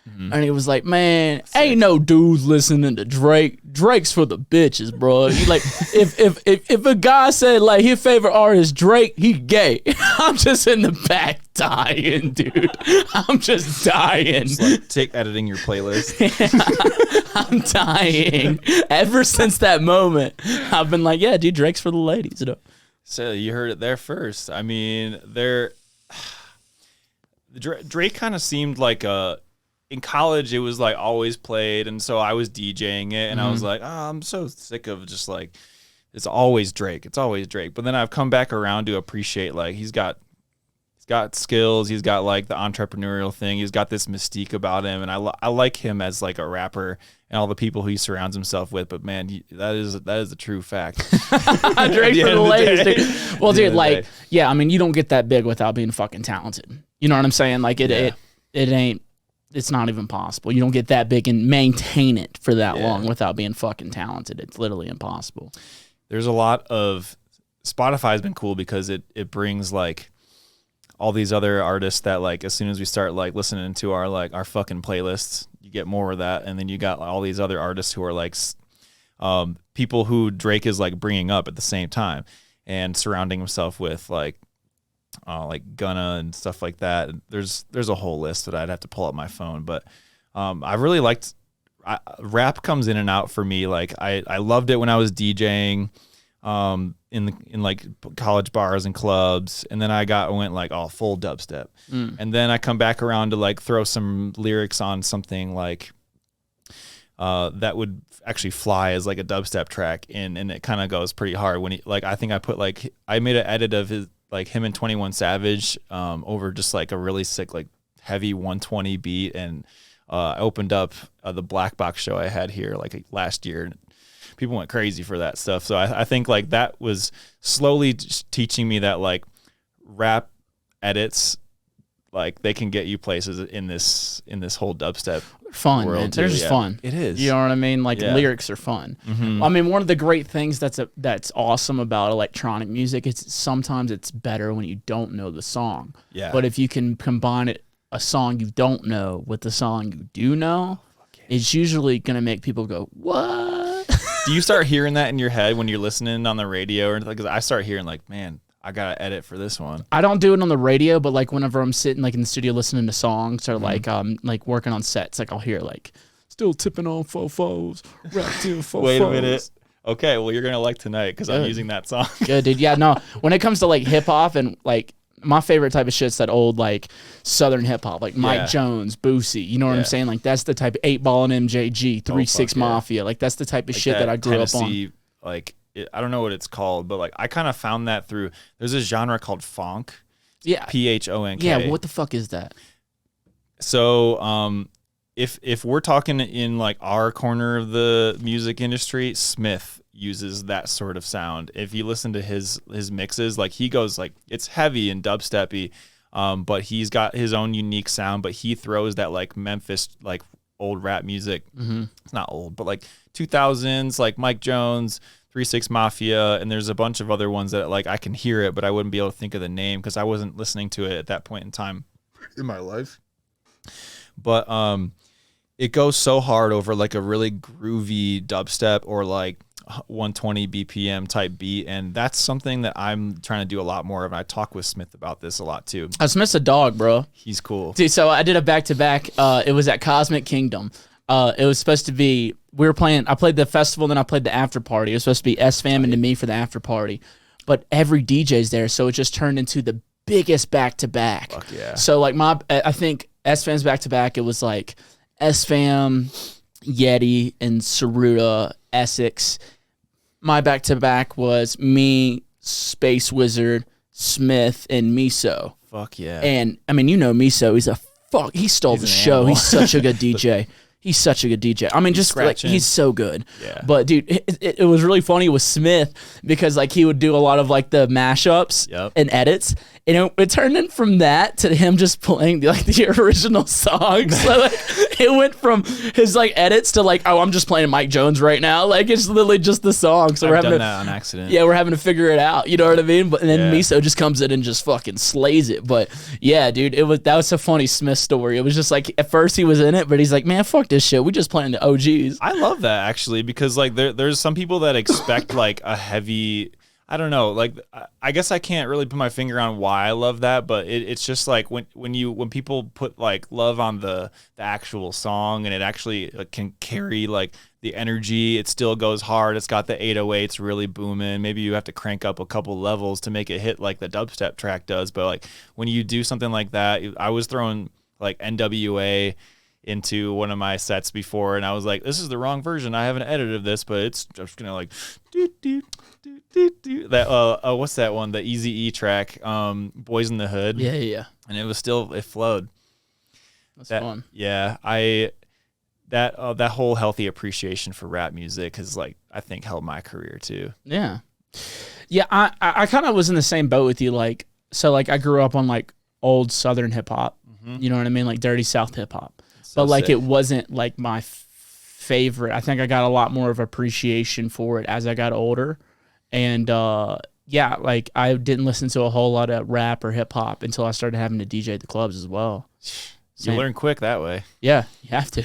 Mm-hmm. And he was like, "Man, ain't no dudes listening to Drake. Drake's for the bitches, bro. Like, if a guy said like his favorite artist Drake, he gay." I'm just in the back dying, dude. I'm just dying. Just like editing your playlist. I'm dying. Ever since that moment, I've been like, "Yeah, dude, Drake's for the ladies." You know? So you heard it there first. I mean, Drake kind of seemed like in college it was like always played, and so I was DJing it, and I was like, oh, I'm so sick of just like it's always Drake. But then I've come back around to appreciate like he's got skills, he's got like the entrepreneurial thing, he's got this mystique about him, and I like him as like a rapper and all the people who he surrounds himself with. But man, that is a true fact. Drake for the ladies, dude. Well, dude, like, yeah, I mean, you don't get that big without being fucking talented. You know what I'm saying? Like, it ain't. It's not even possible. You don't get that big and maintain it for that long without being fucking talented. It's literally impossible. there's a lot of Spotify's been cool because it brings like all these other artists that like as soon as we start like listening to our fucking playlists, you get more of that, and then you got all these other artists who are like people who Drake is like bringing up at the same time and surrounding himself with like Gunna and stuff like that. There's a whole list that I'd have to pull up my phone, but I really liked rap comes in and out for me. Like I loved it when I was DJing in like college bars and clubs, and then I went like all full dubstep, and then I come back around to like throw some lyrics on something like that would actually fly as like a dubstep track, and it kind of goes pretty hard when I think I put like I made an edit of his like him and 21 Savage over just like a really sick like heavy 120 beat, and I opened up the Black Box show I had here like last year, and people went crazy for that stuff. So I think like that was slowly teaching me that like rap edits, like they can get you places in this whole dubstep fun, world man. They're too. just Yeah. fun. It is. You know what I mean? Like lyrics are fun. I mean, one of the great things that's awesome about electronic music is sometimes it's better when you don't know the song. Yeah. But if you can combine a song you don't know with the song you do know, it's usually gonna make people go, "What?" Do you start hearing that in your head when you're listening on the radio, or because I start hearing like, man, I gotta edit for this one. I don't do it on the radio, but like whenever I'm sitting like in the studio listening to songs or like working on sets, like I'll hear like still tipping on fofos, rap to fofos. Wait a minute. Okay, well you're gonna like tonight because I'm using that song. Good, dude. Yeah, no. When it comes to like hip hop and like my favorite type of shit's that old like Southern hip hop, like Mike Jones, Boosie. You know what I'm saying? Like that's the type of 8 Ball and MJG, 3-6 Mafia. Like that's the type of Like shit that I grew Tennessee, up on. Like I don't know what it's called, but like I kind of found that through. There's a genre called funk. Yeah. PHONK. Yeah. What the fuck is that? So if we're talking in like our corner of the music industry, Smith uses that sort of sound. If you listen to his mixes, like he goes like it's heavy and dubsteppy, but he's got his own unique sound, but he throws that like Memphis like old rap music. It's not old, but like 2000s, like Mike Jones, 3-6 Mafia, and there's a bunch of other ones that like I can hear it, but I wouldn't be able to think of the name because I wasn't listening to it at that point in time in my life. But it goes so hard over like a really groovy dubstep or like 120 BPM type beat, and that's something that I'm trying to do a lot more of. And I talk with Smith about this a lot too. Smith's a dog, bro. He's cool. Dude, so I did a back-to-back. It was at Cosmic Kingdom. It was supposed to be, I played the festival, then I played the after party. It was supposed to be S-Fam and to me for the after party. But every DJ's there, so it just turned into the biggest back-to-back. Fuck yeah. So like I think S-Fam's back-to-back, it was like S-Fam, Yeti, and Saruta, Essex. My back-to-back was me, Space Wizard, Smith, and Miso. Fuck yeah. And I mean, you know Miso, he stole the show. animal. He's such a good DJ. He's such a good DJ. I mean, just like scratching. he's so good. Yeah. But dude, it was really funny with Smith because like he would do a lot of like the mashups and edits, and it turned in from that to him just playing the original songs. So like, it went from his like edits to like, oh, I'm just playing Mike Jones right now. Like it's literally just the song. So I've we're having done to, that on accident. yeah, we're having to figure it out. You know what I mean? But and then Yeah. Miso just comes in and just fucking slays it. But yeah, dude, that was a funny Smith story. It was just like at first he was in it, but he's like, man, fuck this shit. We just playing the OGs. I love that actually because like there's some people that expect like a heavy, I don't know, like I guess I can't really put my finger on why I love that, but it's just like when people put like love on the actual song and it actually can carry like the energy, it still goes hard. It's got the 808s really booming. Maybe you have to crank up a couple levels to make it hit like the dubstep track does, but like when you do something like that, I was throwing like NWA into one of my sets before, and I was like, this is the wrong version. I haven't edited this, but it's just gonna like that what's that one, the Eazy-E track, Boys in the Hood. Yeah. And it flowed. That's fun. Yeah, that whole healthy appreciation for rap music has like I think helped my career too. Yeah. I kind of was in the same boat with you. Like, so like I grew up on like old Southern hip hop. You know what I mean? Like dirty South hip hop. So But like sick. it wasn't like my favorite. I think I got a lot more of appreciation for it as I got older. And yeah, like I didn't listen to a whole lot of rap or hip hop until I started having to DJ at the clubs as well. You learn quick that way. Yeah, you have to.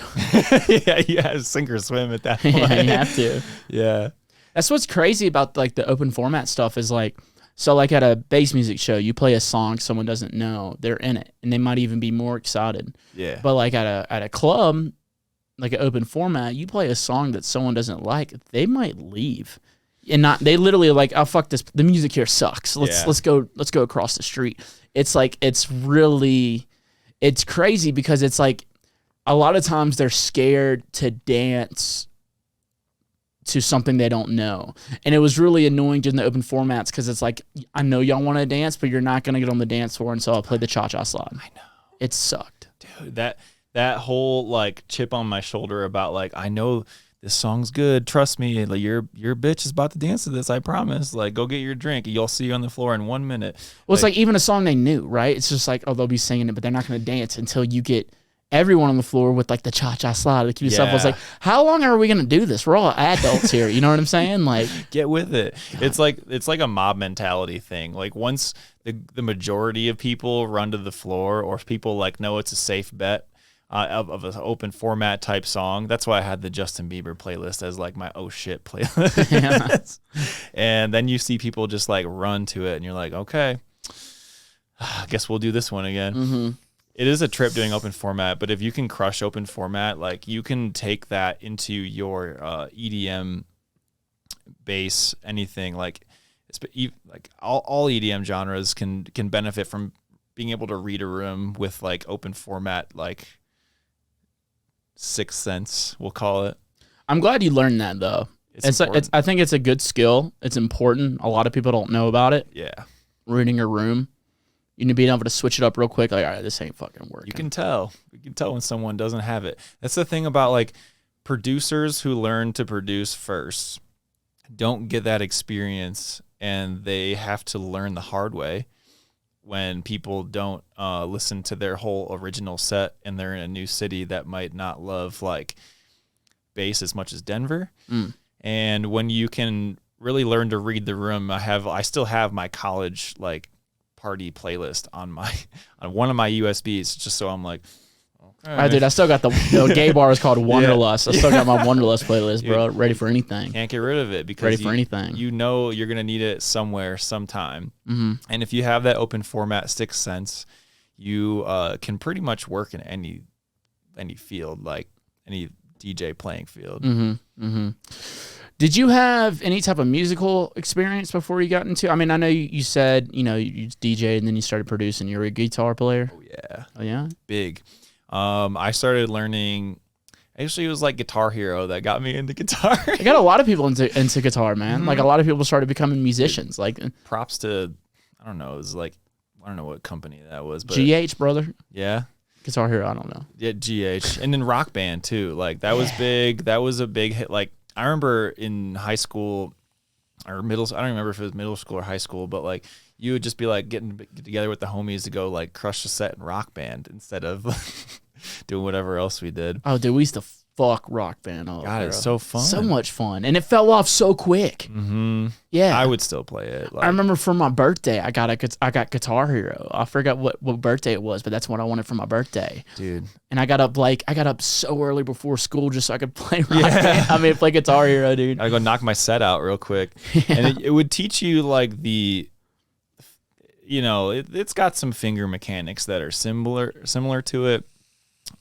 Yeah, you have sink or swim at that point. Yeah, you have to. Yeah. That's what's crazy about like the open format stuff is like, so like at a bass music show, you play a song someone doesn't know, they're in it, and they might even be more excited. Yeah. But like at a club, like an open format, you play a song that someone doesn't like, they might leave. And they literally are like, oh fuck this, the music here sucks. Let's go across the street. It's like it's crazy because it's like a lot of times they're scared to dance to something they don't know. And it was really annoying during the open formats because it's like, I know y'all want to dance, but you're not going to get on the dance floor until I play the cha-cha slide. I know. It sucked. Dude, that whole like chip on my shoulder about like, I know this song's good. Trust me. Like your bitch is about to dance to this. I promise. Like, go get your drink. You'll see you on the floor in 1 minute. Well, it's like even a song they knew, right? It's just like, oh, they'll be singing it, but they're not going to dance until you get everyone on the floor with like the cha-cha slide. Like, yourself was like, how long are we going to do this? We're all adults here. You know what I'm saying? Like, get with it. It's like a mob mentality thing. Like once the majority of people run to the floor, or if people like know it's a safe bet, of an open format type song. That's why I had the Justin Bieber playlist as like my oh shit playlist. And then you see people just like run to it and you're like, okay, I guess we'll do this one again. Mm-hmm. It is a trip doing open format, but if you can crush open format, like you can take that into your EDM bass, anything like all EDM genres can benefit from being able to read a room with like open format, like sixth sense, we'll call it. I'm glad you learned that though. I think it's a good skill. It's important. A lot of people don't know about it. Yeah. Reading a room. You need to be able to switch it up real quick. Like, all right, this ain't fucking working. You can tell. You can tell when someone doesn't have it. That's the thing about like producers who learn to produce first don't get that experience, and they have to learn the hard way when people don't listen to their whole original set and they're in a new city that might not love like bass as much as Denver. And when you can really learn to read the room, I still have my college like party playlist on one of my USBs, just so I'm like, okay. Dude, I still got the gay bar is called Wanderlust. I still got my Wanderlust playlist, bro. Ready for anything. Can't get rid of it because ready for anything. You know you're gonna need it somewhere, sometime. Mm-hmm. And if you have that open format sixth sense, you can pretty much work in any field, like any DJ playing field. Mm-hmm. Mm-hmm. Did you have any type of musical experience before you got into? I mean, I know you said you DJed and then you started producing. You're a guitar player. Oh yeah. Oh yeah. Big. I started learning. Actually, it was like Guitar Hero that got me into guitar. I got a lot of people into guitar, man. Mm-hmm. Like a lot of people started becoming musicians. Like props to, I don't know. It was like, I don't know what company that was, but GH, brother. Yeah. Guitar Hero. I don't know. Yeah, GH, and then Rock Band too. Like that was big. That was a big hit. Like I remember in high school or middle. I don't remember if it was middle school or high school, but like you would just be like get together with the homies to go like crush the set in Rock Band instead of doing whatever else we did. Oh, dude, we used to fuck Rock Band. Oh, God, it's so fun. So much fun. And it fell off so quick. Mm-hmm. Yeah. I would still play it. Like, I remember for my birthday, I got Guitar Hero. I forgot what birthday it was, but that's what I wanted for my birthday. Dude. And I got up so early before school just so I could play Rock Band. I mean, play Guitar Hero, dude. I go knock my set out real quick. Yeah. And it would teach you like it's got some finger mechanics that are similar to it.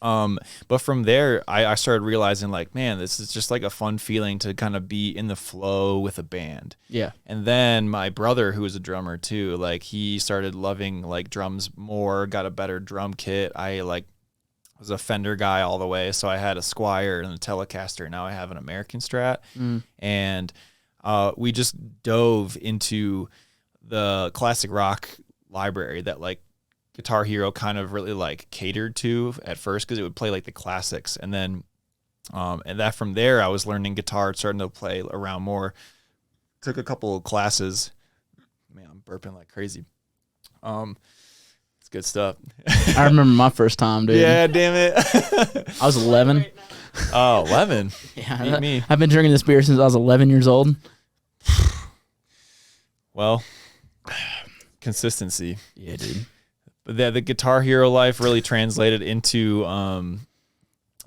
But from there, I started realizing like, man, this is just like a fun feeling to kind of be in the flow with a band. Yeah. And then my brother, who was a drummer too, like he started loving like drums more, got a better drum kit. I like was a Fender guy all the way. So I had a Squier and a Telecaster. Now I have an American Strat. And we just dove into the classic rock library that like Guitar Hero kind of really like catered to at first, because it would play like the classics, and then and that from there I was learning guitar, starting to play around more. Took a couple of classes. Man, I'm burping like crazy. It's good stuff. I remember my first time, dude. Yeah, damn it. I was 11. Oh, 11. Yeah, Beat me. I've been drinking this beer since I was 11 years old. Well, consistency. Yeah, dude. But the Guitar Hero life really translated into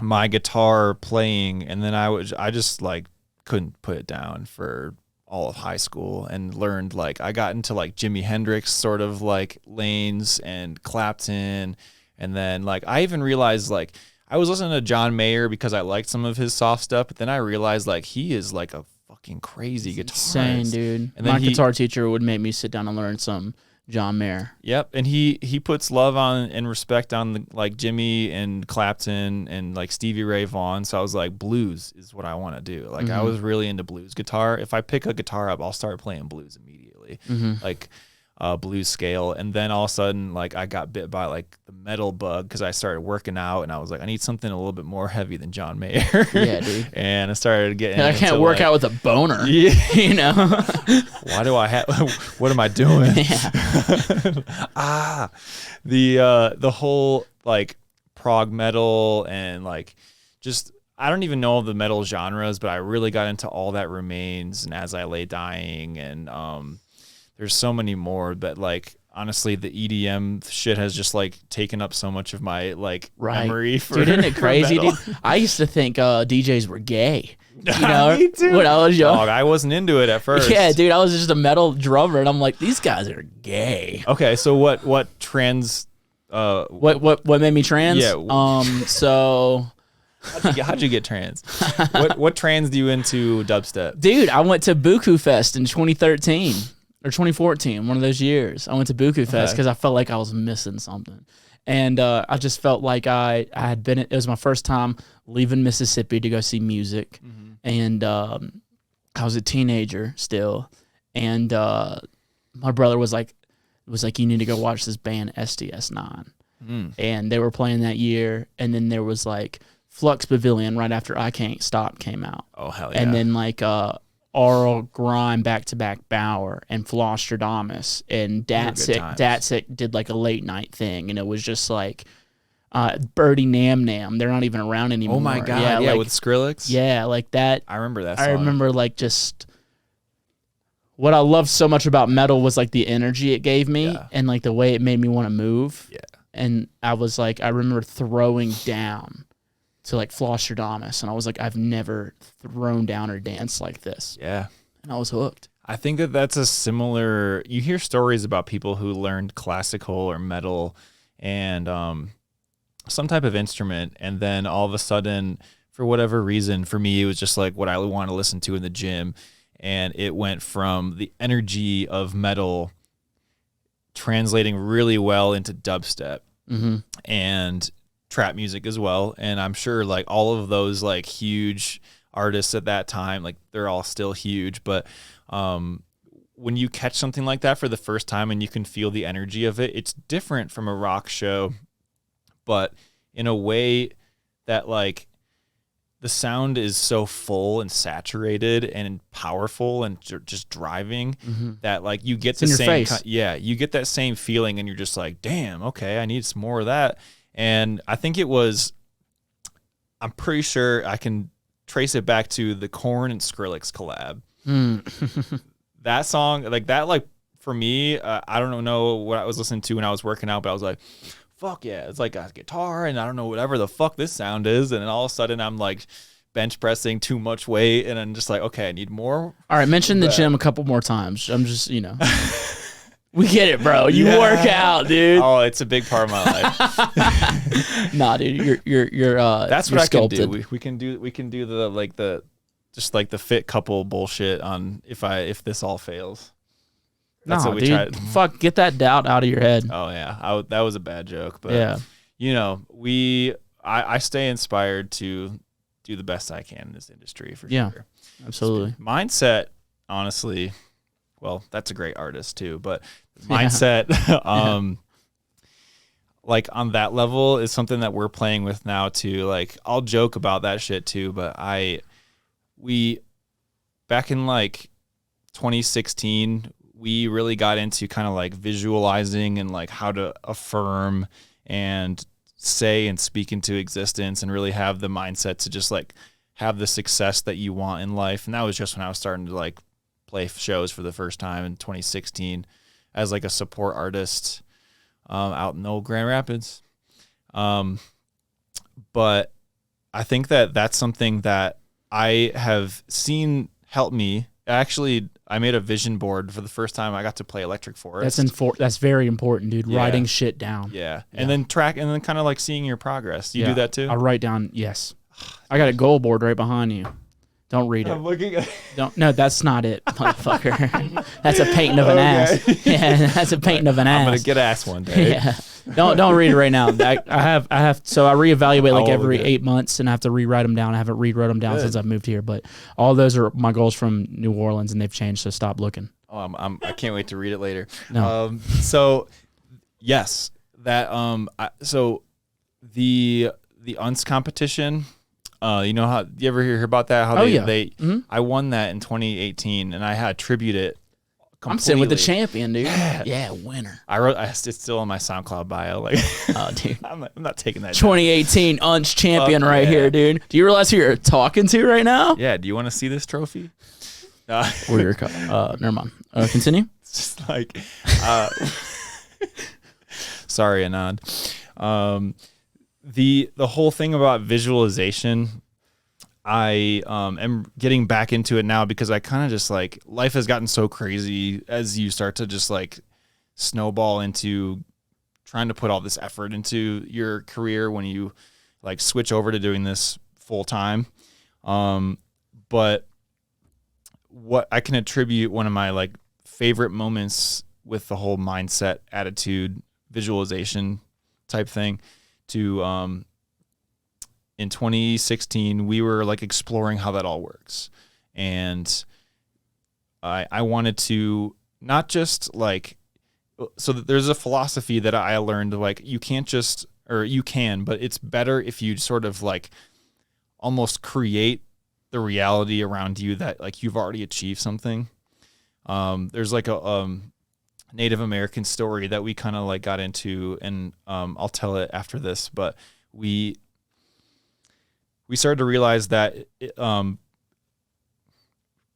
my guitar playing, and then I just like couldn't put it down for all of high school, and learned like I got into like Jimi Hendrix sort of like lanes and Clapton, and then like I even realized like I was listening to John Mayer because I liked some of his soft stuff, but then I realized like he is like a fucking crazy guitarist. Insane, dude. And then My guitar teacher would make me sit down and learn some John Mayer. Yep, and he puts love on and respect on the, like Jimmy and Clapton and like Stevie Ray Vaughan. So I was like, blues is what I want to do. Like I was really into blues guitar. If I pick a guitar up, I'll start playing blues immediately, like blues scale. And then all of a sudden, like I got bit by like the metal bug because I started working out, and I was like, I need something a little bit more heavy than John Mayer. Yeah, dude. And I started getting. I can't work out with a boner. Yeah. You know. Why do I have? What am I doing? The whole like prog metal and like just I don't even know the metal genres, but I really got into All That Remains and As I Lay Dying, and there's so many more. But like honestly, the EDM shit has just like taken up so much of my like memory. For, dude, isn't it for crazy, metal. dude? I used to think DJs were gay. You know, Me too. when I was young. Dog, I wasn't into it at first. Yeah, dude, I was just a metal drummer, and I'm like, these guys are gay. Okay, so what trans? What made me trans? Yeah. So, How'd you get trans? what trans you into dubstep? dude, I went to Buku Fest in 2013 or 2014, one of those years. I went to Buku Fest because I felt like I was missing something. And I just felt like I had been, it was my first time leaving Mississippi to go see music. And I was a teenager still. And my brother was like, you need to go watch this band SDS9. And they were playing that year. And then there was like Flux Pavilion right after I Can't Stop came out. Oh, hell yeah. And then like Aural Grime back-to-back Bauer and Flosstradamus and Datsik did like a late night thing, and it was just like Birdie Nam Nam. They're not even around anymore. Oh my god, yeah, like, with Skrillex. Yeah, like that. I remember that song. I remember like just what I loved so much about metal was like the energy it gave me and like the way it made me want to move. Yeah. And I was like, I remember throwing down to like Flosstradamus, and I was like, I've never thrown down or danced like this. Yeah. And I was hooked. I think that's a similar, you hear stories about people who learned classical or metal and some type of instrument, and then all of a sudden, for whatever reason, for me, it was just like what I want to listen to in the gym, and it went from the energy of metal translating really well into dubstep and trap music as well. And I'm sure like all of those like huge artists at that time, like they're all still huge, but when you catch something like that for the first time and you can feel the energy of it, it's different from a rock show, but in a way that like the sound is so full and saturated and powerful and just driving that like you get the same you get that same feeling, and you're just like, damn, okay, I need some more of that. And I think it was, I'm pretty sure I can trace it back to the Korn and Skrillex collab. That song, like that, like for me, I don't know what I was listening to when I was working out, but I was like, fuck yeah, it's like a guitar and I don't know whatever the fuck this sound is. And then all of a sudden I'm like bench pressing too much weight, and I'm just like, okay, I need more. All right, mention the gym a couple more times. I'm just, you know. We get it, bro. You work out, dude. Oh, it's a big part of my life. Nah, dude, you're that's you're what sculpted. I can do. We can do the just like the fit couple bullshit on if this all fails. That's what we dude. tried. Fuck, get that doubt out of your head. Oh yeah, that was a bad joke, but yeah, you know, I stay inspired to do the best I can in this industry for sure. Absolutely. Mindset, honestly, well, that's a great artist too, but mindset, like on that level is something that we're playing with now too. Like I'll joke about that shit too, but we back in like 2016, we really got into kind of like visualizing and like how to affirm and say and speak into existence and really have the mindset to just like have the success that you want in life. And that was just when I was starting to like play shows for the first time in 2016 as like a support artist out in old Grand Rapids. But I think that that's something that I have seen help me. Actually, I made a vision board for the first time. I got to play Electric Forest. That's very important, dude. Yeah. Writing shit down. Yeah. And then kind of like seeing your progress. You do that too? I write down, yes. I got a goal board right behind you. Don't read it. I'm looking at No, that's not it, motherfucker. That's a painting of an ass. Yeah, that's a painting of an ass. I'm going to get ass one day. Yeah. Don't read it right now. I have so I reevaluate like every 8 months and I have to rewrite them down. I haven't rewrote them down since I've moved here, but all those are my goals from New Orleans and they've changed, so stop looking. Oh, I can't wait to read it later. No. So yes, that so the UNS competition, you know how you ever hear about that? How I won that in 2018 and I had attribute it. I'm sitting with the champion, dude. Yeah, winner. It's still on my SoundCloud bio. Like, oh, dude, I'm not taking that. 2018 UNS champion here, dude. Do you realize who you're talking to right now? Yeah. Do you want to see this trophy? Or your never mind. Continue. It's just like, sorry, Anand. The whole thing about visualization, I am getting back into it now because I kind of just like life has gotten so crazy as you start to just like snowball into trying to put all this effort into your career when you like switch over to doing this full time. But what I can attribute one of my like favorite moments with the whole mindset, attitude, visualization type thing to in 2016, we were like exploring how that all works. And I wanted to not just like, so there's a philosophy that I learned, like you can't just, or you can, but it's better if you sort of like almost create the reality around you that like you've already achieved something. There's like a Native American story that we kind of like got into, and I'll tell it after this, but we started to realize that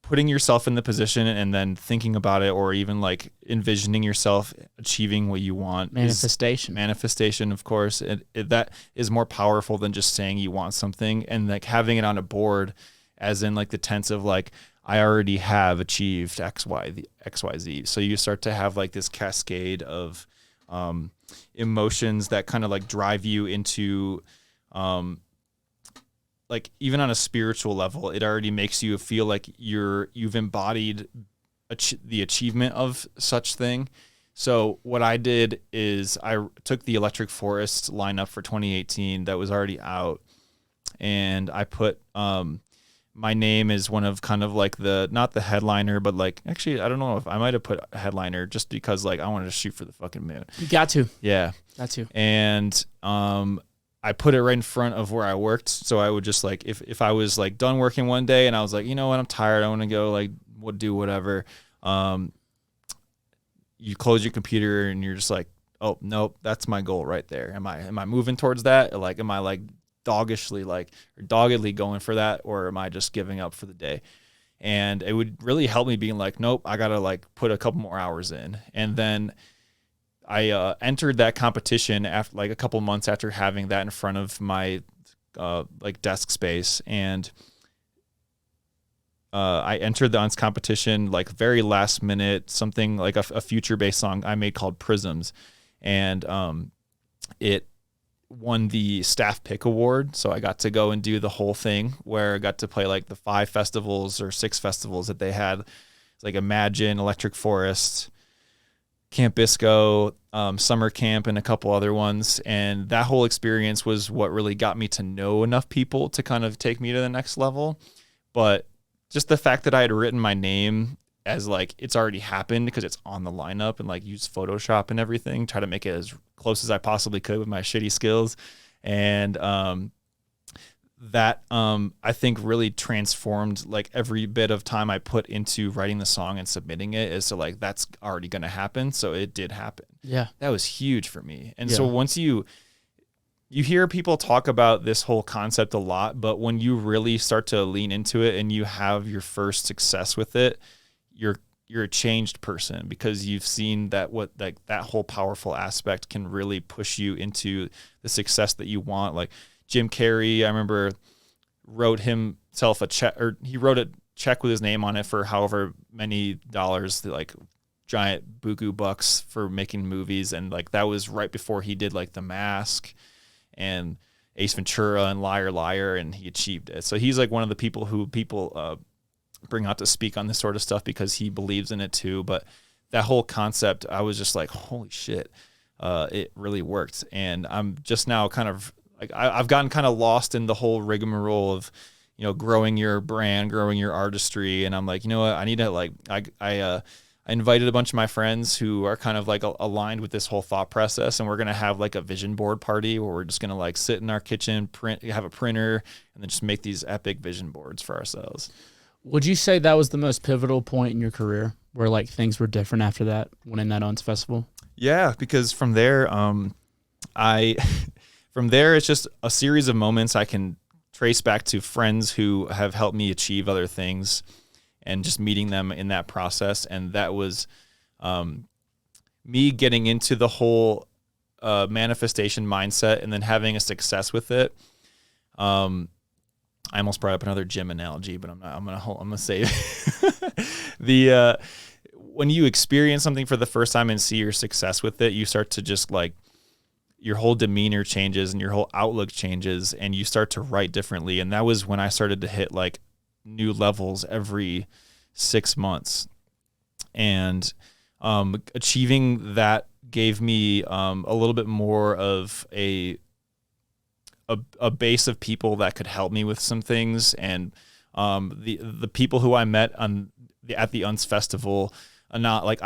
putting yourself in the position and then thinking about it, or even like envisioning yourself achieving what you want, manifestation, of course, that is more powerful than just saying you want something and like having it on a board, as in like the tense of like, I already have achieved XYZ. So you start to have like this cascade of emotions that kind of like drive you into like even on a spiritual level, it already makes you feel like you've embodied the achievement of such thing. So what I did is I took the Electric Forest lineup for 2018 that was already out, and I put my name is one of kind of like not the headliner, but like actually I don't know if I might have put a headliner just because like I wanted to shoot for the fucking moon. You got to. Yeah. Got to. And I put it right in front of where I worked. So I would just like, if I was like done working one day and I was like, you know what, I'm tired, I want to go like do whatever. You close your computer and you're just like, oh nope, that's my goal right there. Am I moving towards that? Or like, am I like doggedly going for that? Or am I just giving up for the day? And it would really help me being like, nope, I got to like put a couple more hours in. And then I entered that competition after like a couple months after having that in front of my like desk space, and I entered the UNS competition like very last minute, something like a future based song I made called Prisms, and it won the staff pick award. So I got to go and do the whole thing where I got to play like the 5 festivals or 6 festivals that they had. It's like Imagine, Electric Forest, Camp Bisco, Summer Camp, and a couple other ones. And that whole experience was what really got me to know enough people to kind of take me to the next level. But just the fact that I had written my name as like it's already happened because it's on the lineup, and like use Photoshop and everything, try to make it as close as I possibly could with my shitty skills. And that I think really transformed like every bit of time I put into writing the song and submitting it, is to like, that's already going to happen. So it did happen. Yeah. That was huge for me. And so once you hear people talk about this whole concept a lot, but when you really start to lean into it and you have your first success with it, you're a changed person because you've seen that that whole powerful aspect can really push you into the success that you want. Like Jim Carrey, I remember wrote himself a check, or he wrote a check with his name on it for however many dollars, like giant buku bucks for making movies. And like, that was right before he did like The Mask and Ace Ventura and Liar Liar, and he achieved it. So he's like one of the people who people bring out to speak on this sort of stuff because he believes in it too. But that whole concept, I was just like, holy shit, it really worked. And I'm just now kind of like, I've gotten kind of lost in the whole rigmarole of, you know, growing your brand, growing your artistry. And I'm like, you know what, I need to like, I invited a bunch of my friends who are kind of like aligned with this whole thought process. And we're going to have like a vision board party where we're just going to like sit in our kitchen, have a printer, and then just make these epic vision boards for ourselves. Would you say that was the most pivotal point in your career where like things were different after that, winning that UNS festival? Yeah, because from there, from there, it's just a series of moments I can trace back to friends who have helped me achieve other things and just meeting them in that process. And that was me getting into the whole manifestation mindset and then having a success with it. I almost brought up another gym analogy, but I'm not. I'm gonna save the when you experience something for the first time and see your success with it, you start to just like your whole demeanor changes and your whole outlook changes, and you start to write differently. And that was when I started to hit like new levels every 6 months, and achieving that gave me a little bit more of a base of people that could help me with some things. And the people who I met at the UNS festival, I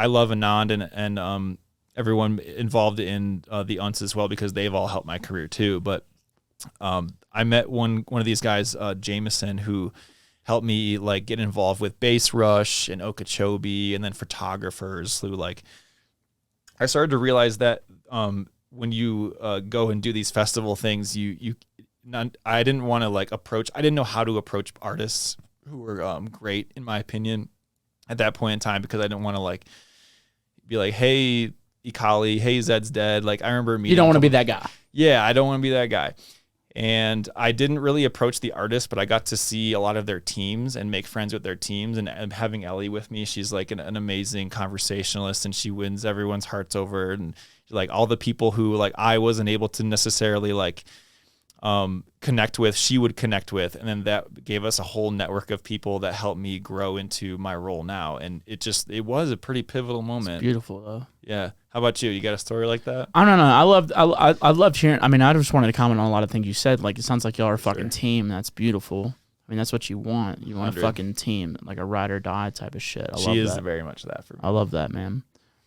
love Anand and everyone involved in the UNS as well, because they've all helped my career too. But I met one of these guys, Jameson, who helped me like get involved with Bass Rush and Okeechobee, and then photographers who like, I started to realize that when you go and do these festival things, I didn't want to like I didn't know how to approach artists who were great, in my opinion, at that point in time, because I didn't want to like be like, hey, Ikali, hey, Zed's dead. Like, I remember meeting. You don't want to be that guy. Yeah, I don't want to be that guy. And I didn't really approach the artists, but I got to see a lot of their teams and make friends with their teams. And having Ellie with me, she's like an amazing conversationalist, and she wins everyone's hearts over. And like all the people who like I wasn't able to necessarily like connect with, she would connect with. And then that gave us a whole network of people that helped me grow into my role now. And it was a pretty pivotal moment. It's beautiful though. Yeah. How about you? You got a story like that? I don't know. I loved hearing. I mean, I just wanted to comment on a lot of things you said. Like, it sounds like y'all are a fucking team. That's beautiful. I mean, that's what you want. You want 100. a fucking team, like a ride or die type of shit. She is very much that for me. I love that, man.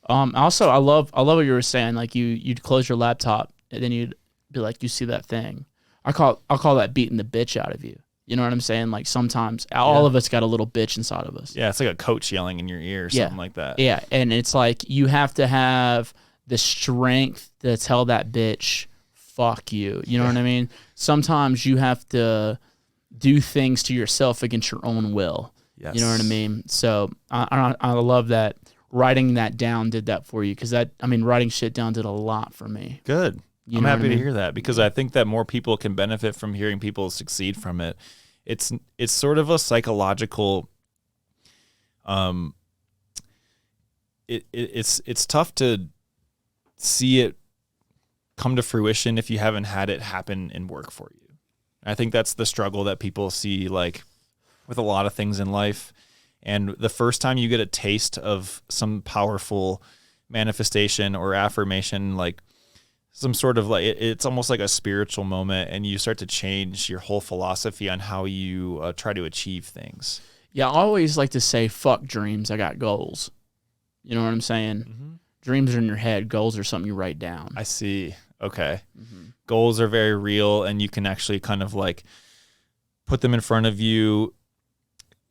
Also, I love what you were saying. Like, you'd close your laptop and then you'd be like, you see that thing. I'll call that beating the bitch out of you. You know what I'm saying? Like, sometimes all of us got a little bitch inside of us. Yeah, it's like a coach yelling in your ear or something like that. Yeah, and it's like you have to have the strength to tell that bitch, fuck you. You know what I mean? Sometimes you have to do things to yourself against your own will. Yes. You know what I mean? So I love that writing that down did that for you, because writing shit down did a lot for me. Good. You I'm know happy what I to mean? hear that, because I think that more people can benefit from hearing people succeed from it. It's sort of a psychological. It's tough to see it come to fruition if you haven't had it happen and work for you. I think that's the struggle that people see, like with a lot of things in life. And the first time you get a taste of some powerful manifestation or affirmation, like some sort of like, it's almost like a spiritual moment, and you start to change your whole philosophy on how you try to achieve things. Yeah, I always like to say, fuck dreams, I got goals. You know what I'm saying? Mm-hmm. Dreams are in your head. Goals are something you write down. I see. Okay. Mm-hmm. Goals are very real, and you can actually kind of like put them in front of you,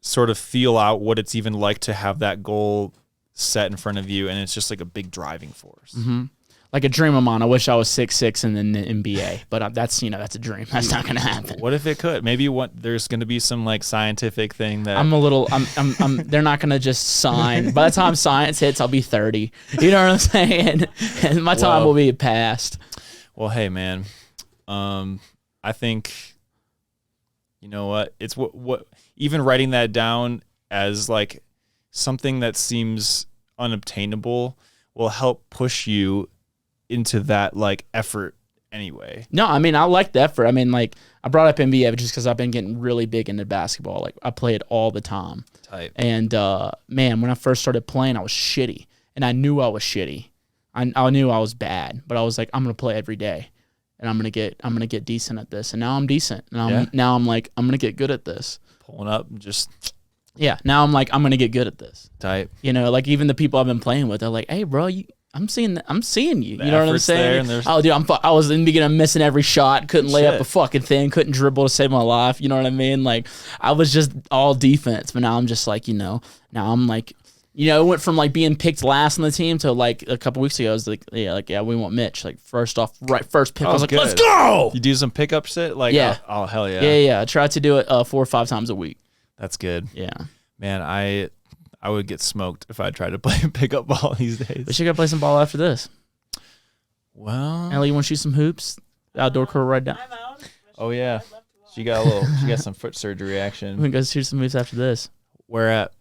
sort of feel out what it's even like to have that goal set in front of you, and it's just like a big driving force. Mm-hmm. like a dream of mine. I wish I was 6'6" and then the NBA, but that's that's a dream. That's not gonna happen. What if it could? Maybe there's going to be some like scientific thing that They're not gonna just sign. By the time science hits, I'll be 30. You know what I'm saying? And my time will be past. Well, hey man, I think you know what? It's what even writing that down as like something that seems unobtainable will help push you into that like effort anyway. No, I mean I like the effort. I mean like I brought up NBA just because I've been getting really big into basketball. Like I play it all the time. Type. And man, when I first started playing, I was shitty, and I knew I was shitty. I knew I was bad, but I was like, I'm gonna play every day, and I'm gonna get decent at this. And now I'm decent, and now I'm like, I'm gonna get good at this. Pulling up, just now I'm like, I'm gonna get good at this. type. Like even the people I've been playing with, they're like, hey, bro, I'm seeing you. The You know what I'm effort's there, saying? and Oh, dude, I was in the beginning missing every shot, couldn't lay up Shit. a fucking thing, couldn't dribble to save my life. You know what I mean? Like I was just all defense, but now I'm just like, now I'm like, it went from like being picked last on the team to like a couple weeks ago. I was like, yeah, we want Mitch. Like first pick. I was like, good. let's go. You do some pickup shit, like Yeah. oh hell yeah, Yeah. I try to do it 4 or 5 times a week. that's good. Yeah, Man, I would get smoked if I tried to play pickup ball these days. we should go play some ball after this. Well, Ellie, you want to shoot some hoops? Outdoor court right down. I'm out. oh yeah, I'd love to watch. she got some foot surgery We action. can go shoot some hoops after this. Where at?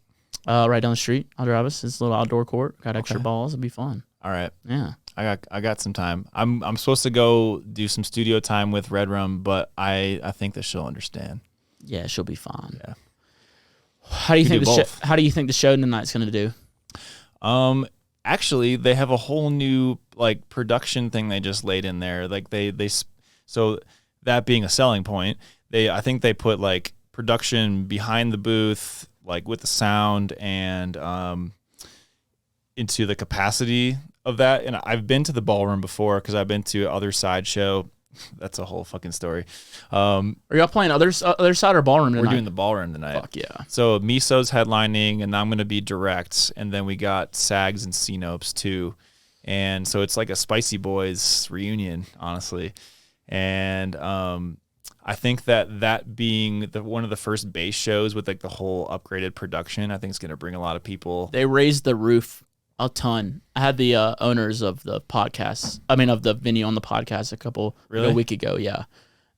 Right down the street. I'll drive us. It's a little outdoor court. Got extra Okay. balls. It'll be fun. All right, Yeah. I got some time. I'm supposed to go do some studio time with Red Rum, but I think that she'll understand. Yeah, she'll be fine. Yeah. How do you We think do both. How do you think the show tonight's gonna do? Actually, they have a whole new like production thing they just laid in there. Like so that being a selling point, I think they put like production behind the booth, like with the sound and into the capacity of that. And I've been to the ballroom before because I've been to other side show. That's a whole fucking story. Are y'all playing other side or ballroom tonight? We're doing the ballroom tonight. Fuck yeah. So Miso's headlining, and I'm going to be direct, and then we got Sags and C-Nopes too, and so it's like a Spicy Boys reunion, honestly. And I think that being one of the first bass shows with like the whole upgraded production, I think it's going to bring a lot of people. They raised the roof a ton. I had the owners of the podcast, of the venue on the podcast a week ago, yeah.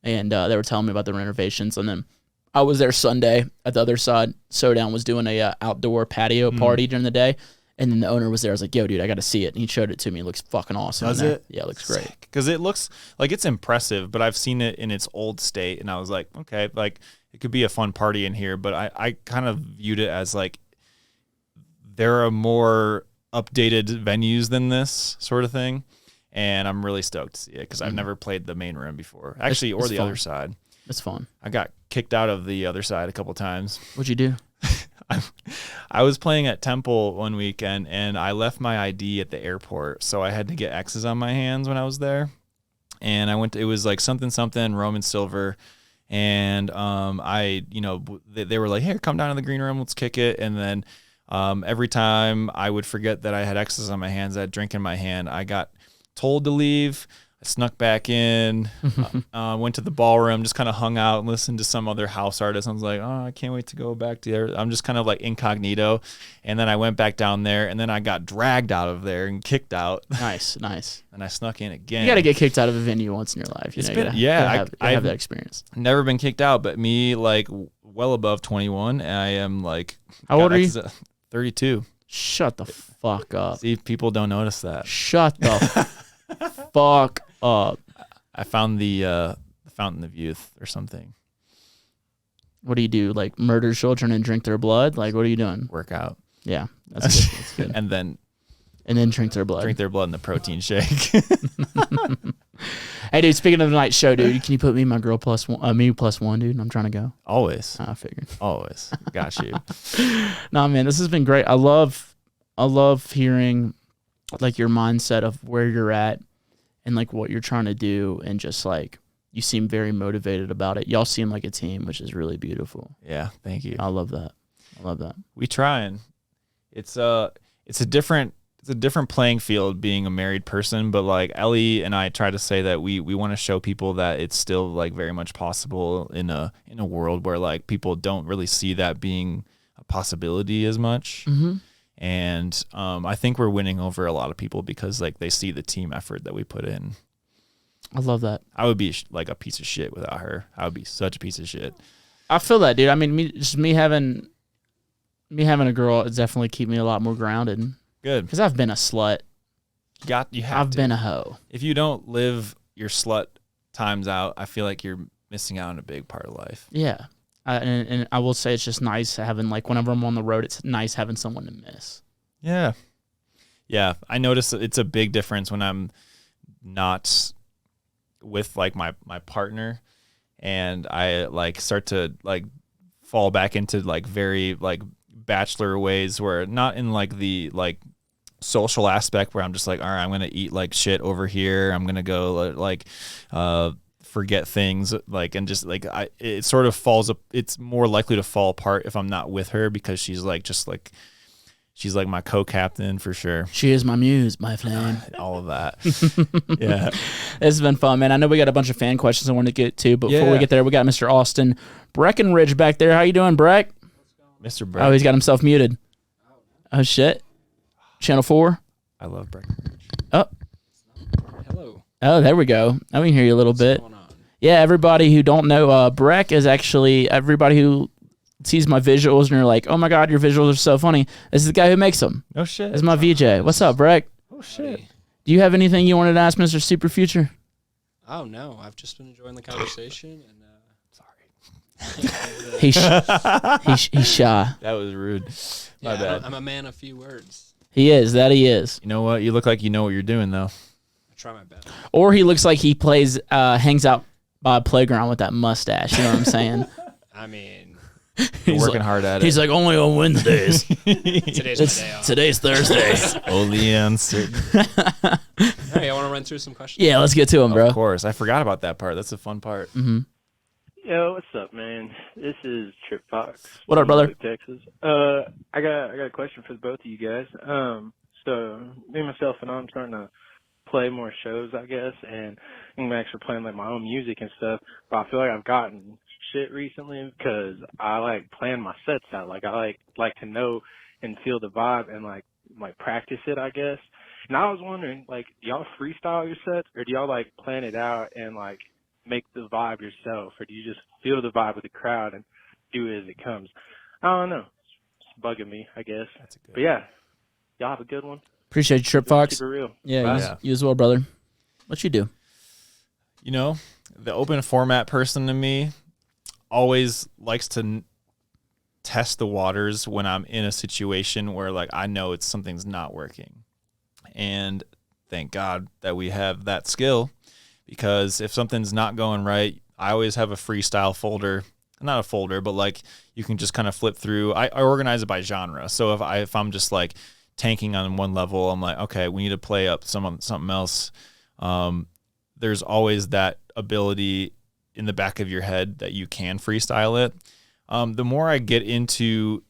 And they were telling me about the renovations. And then I was there Sunday at the other side. Sodown was doing a outdoor patio party during the day. And then the owner was there. I was like, yo, dude, I got to see it. And he showed it to me. It looks fucking awesome. Does in there. it? Yeah, it looks great. Because it looks like it's impressive, but I've seen it in its old state, and I was like, okay, like it could be a fun party in here. But I kind of viewed it as like there are more updated venues than this sort of thing, and I'm really stoked to see it because I've never played the main room before, actually, or it's the fun. other side. It's fun. I got kicked out of the other side a couple times. What'd you do? I was playing at Temple one weekend, and I left my ID at the airport, so I had to get X's on my hands when I was there. And it was like something Roman silver, and they were like, "Here, come down to the green room, let's kick it." And then every time I would forget that I had X's on my hands, I had drink in my hand, I got told to leave. I snuck back in, went to the ballroom, just kind of hung out and listened to some other house artist. I was like, oh, I can't wait to go back to there. I'm just kind of like incognito. And then I went back down there, and then I got dragged out of there and kicked out. Nice. And I snuck in again. You got to get kicked out of a venue once in your life. I have that experience. Never been kicked out, but me, like, well above 21. And I am like, how old are you? 32. Shut the fuck up. See, people don't notice that. Shut the fuck up. I found the Fountain of Youth or something. What do you do? Like murder children and drink their blood? Like, what are you doing? Workout. Yeah, that's good. That's good. And then drink their blood. Drink their blood in the protein shake. Hey, dude, speaking of the night show, dude, can you put me my girl plus one, me plus one, dude? I'm trying to go. Always. I figured. Always. Got you. Nah, man, this has been great. I love hearing like your mindset of where you're at and like what you're trying to do, and just like you seem very motivated about it. Y'all seem like a team, which is really beautiful. Yeah, thank you. I love that. We trying. It's a different it's a different playing field being a married person, but like Ellie and I try to say that we want to show people that it's still like very much possible in a world where like people don't really see that being a possibility as much. Mm-hmm. And I think we're winning over a lot of people because like they see the team effort that we put in. I love that. I would be like a piece of shit without her. I would be such a piece of shit. I feel that, dude. I mean, me having a girl is definitely keep me a lot more grounded. Good. Because I've been a slut. I've been a hoe. If you don't live your slut times out, I feel like you're missing out on a big part of life. Yeah. And I will say it's just nice having, like, whenever I'm on the road, it's nice having someone to miss. Yeah. Yeah. I notice it's a big difference when I'm not with, like, my partner and I, like, start to, like, fall back into, like, very, like, bachelor ways where not in, like, the, like, social aspect where I'm just like, all right, I'm going to eat, like, shit over here. I'm going to go, like, forget things, like, and just like it sort of falls up. It's more likely to fall apart if I'm not with her because she's like she's like my co-captain for sure. She is my muse, my flame. All of that. Yeah, This has been fun, man. I know we got a bunch of fan questions I want to get to, but before we get there, we got Mr. Austin Breckenridge back there. How you doing, Breck? Mr. Breck. Oh, he's got himself muted. Oh shit. Channel 4. I love Breckenridge. Oh. Hello. Oh, there we go. I can hear you a little bit. What's going on? Yeah, everybody who don't know, Breck is actually everybody who sees my visuals and you're like, oh my God, your visuals are so funny. This is the guy who makes them. Oh shit. This is my VJ. What's up, Breck? Oh shit. Do you have anything you wanted to ask Mr. Super Future? Oh no, I've just been enjoying the conversation and Sorry. He's shy. That was rude. My yeah, bad. I'm a man of few words. He is. That he is. You know what? You look like you know what you're doing though. I try my best. Or he looks like he hangs out by a playground with that mustache. You know what I'm saying? I mean, You're working hard at it. He's like, only on Wednesdays. today's my day off. Today's Thursday. Only uncertain. Hey, I want to run through some questions. Yeah, let's get to him, bro. Of course. I forgot about that part. That's the fun part. Mm-hmm. Yo, what's up, man? This is Trip Fox. What up, brother? from Texas. I got a question for both of you guys. So me, myself, and I'm starting to play more shows, I guess, and I'm actually playing like my own music and stuff. But I feel like I've gotten shit recently because I like plan my sets out. Like I like to know and feel the vibe and like practice it, I guess. And I was wondering, like, do y'all freestyle your sets or do y'all like plan it out and like make the vibe yourself, or do you just feel the vibe of the crowd and do it as it comes? I don't know. It's bugging me, I guess. That's a good But yeah, y'all have a good one. Appreciate you, Trip Fox. Keep it real. Yeah, Bye. you as well, brother. What you do? You know, the open format person to me always likes to test the waters when I'm in a situation where like I know something's not working. And thank God that we have that skill, because if something's not going right, I always have a freestyle folder. Not a folder, but like you can just kind of flip through. I organize it by genre. So if I'm just like tanking on one level, I'm like, okay, we need to play up something else. There's always that ability in the back of your head that you can freestyle it. The more I get into,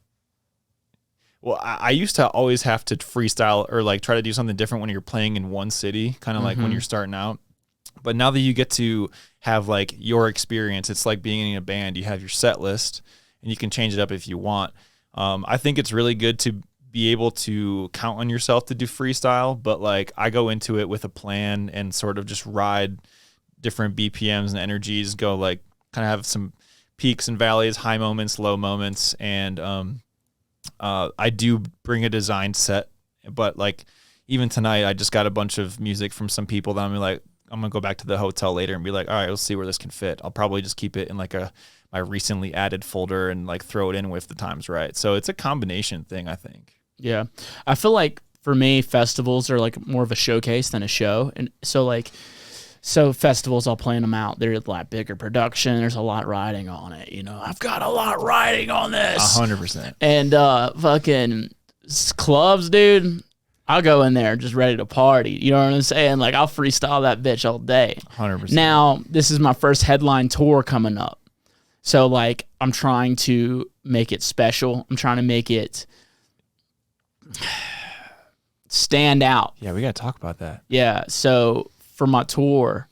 well, I used to always have to freestyle or like try to do something different when you're playing in one city, kind of like when you're starting out. But now that you get to have like your experience, it's like being in a band. You have your set list and you can change it up if you want. I think it's really good to be able to count on yourself to do freestyle, but like I go into it with a plan and sort of just ride different BPMs and energies, go like kind of have some peaks and valleys, high moments, low moments. And I do bring a designed set, but like even tonight, I just got a bunch of music from some people that I'm like, I'm going to go back to the hotel later and be like, all right, let's see where this can fit. I'll probably just keep it in like my recently added folder and like throw it in with the time's right. So it's a combination thing, I think. Yeah. I feel like for me, festivals are like more of a showcase than a show. And so festivals, I'll plan them out. They're a lot bigger production. There's a lot riding on it. You know, I've got a lot riding on this. 100%. And fucking clubs, dude, I'll go in there just ready to party. You know what I'm saying? Like, I'll freestyle that bitch all day. 100%. Now, this is my first headline tour coming up. So, like, I'm trying to make it special. I'm trying to make it stand out. Yeah, we got to talk about that. Yeah, so for my tour,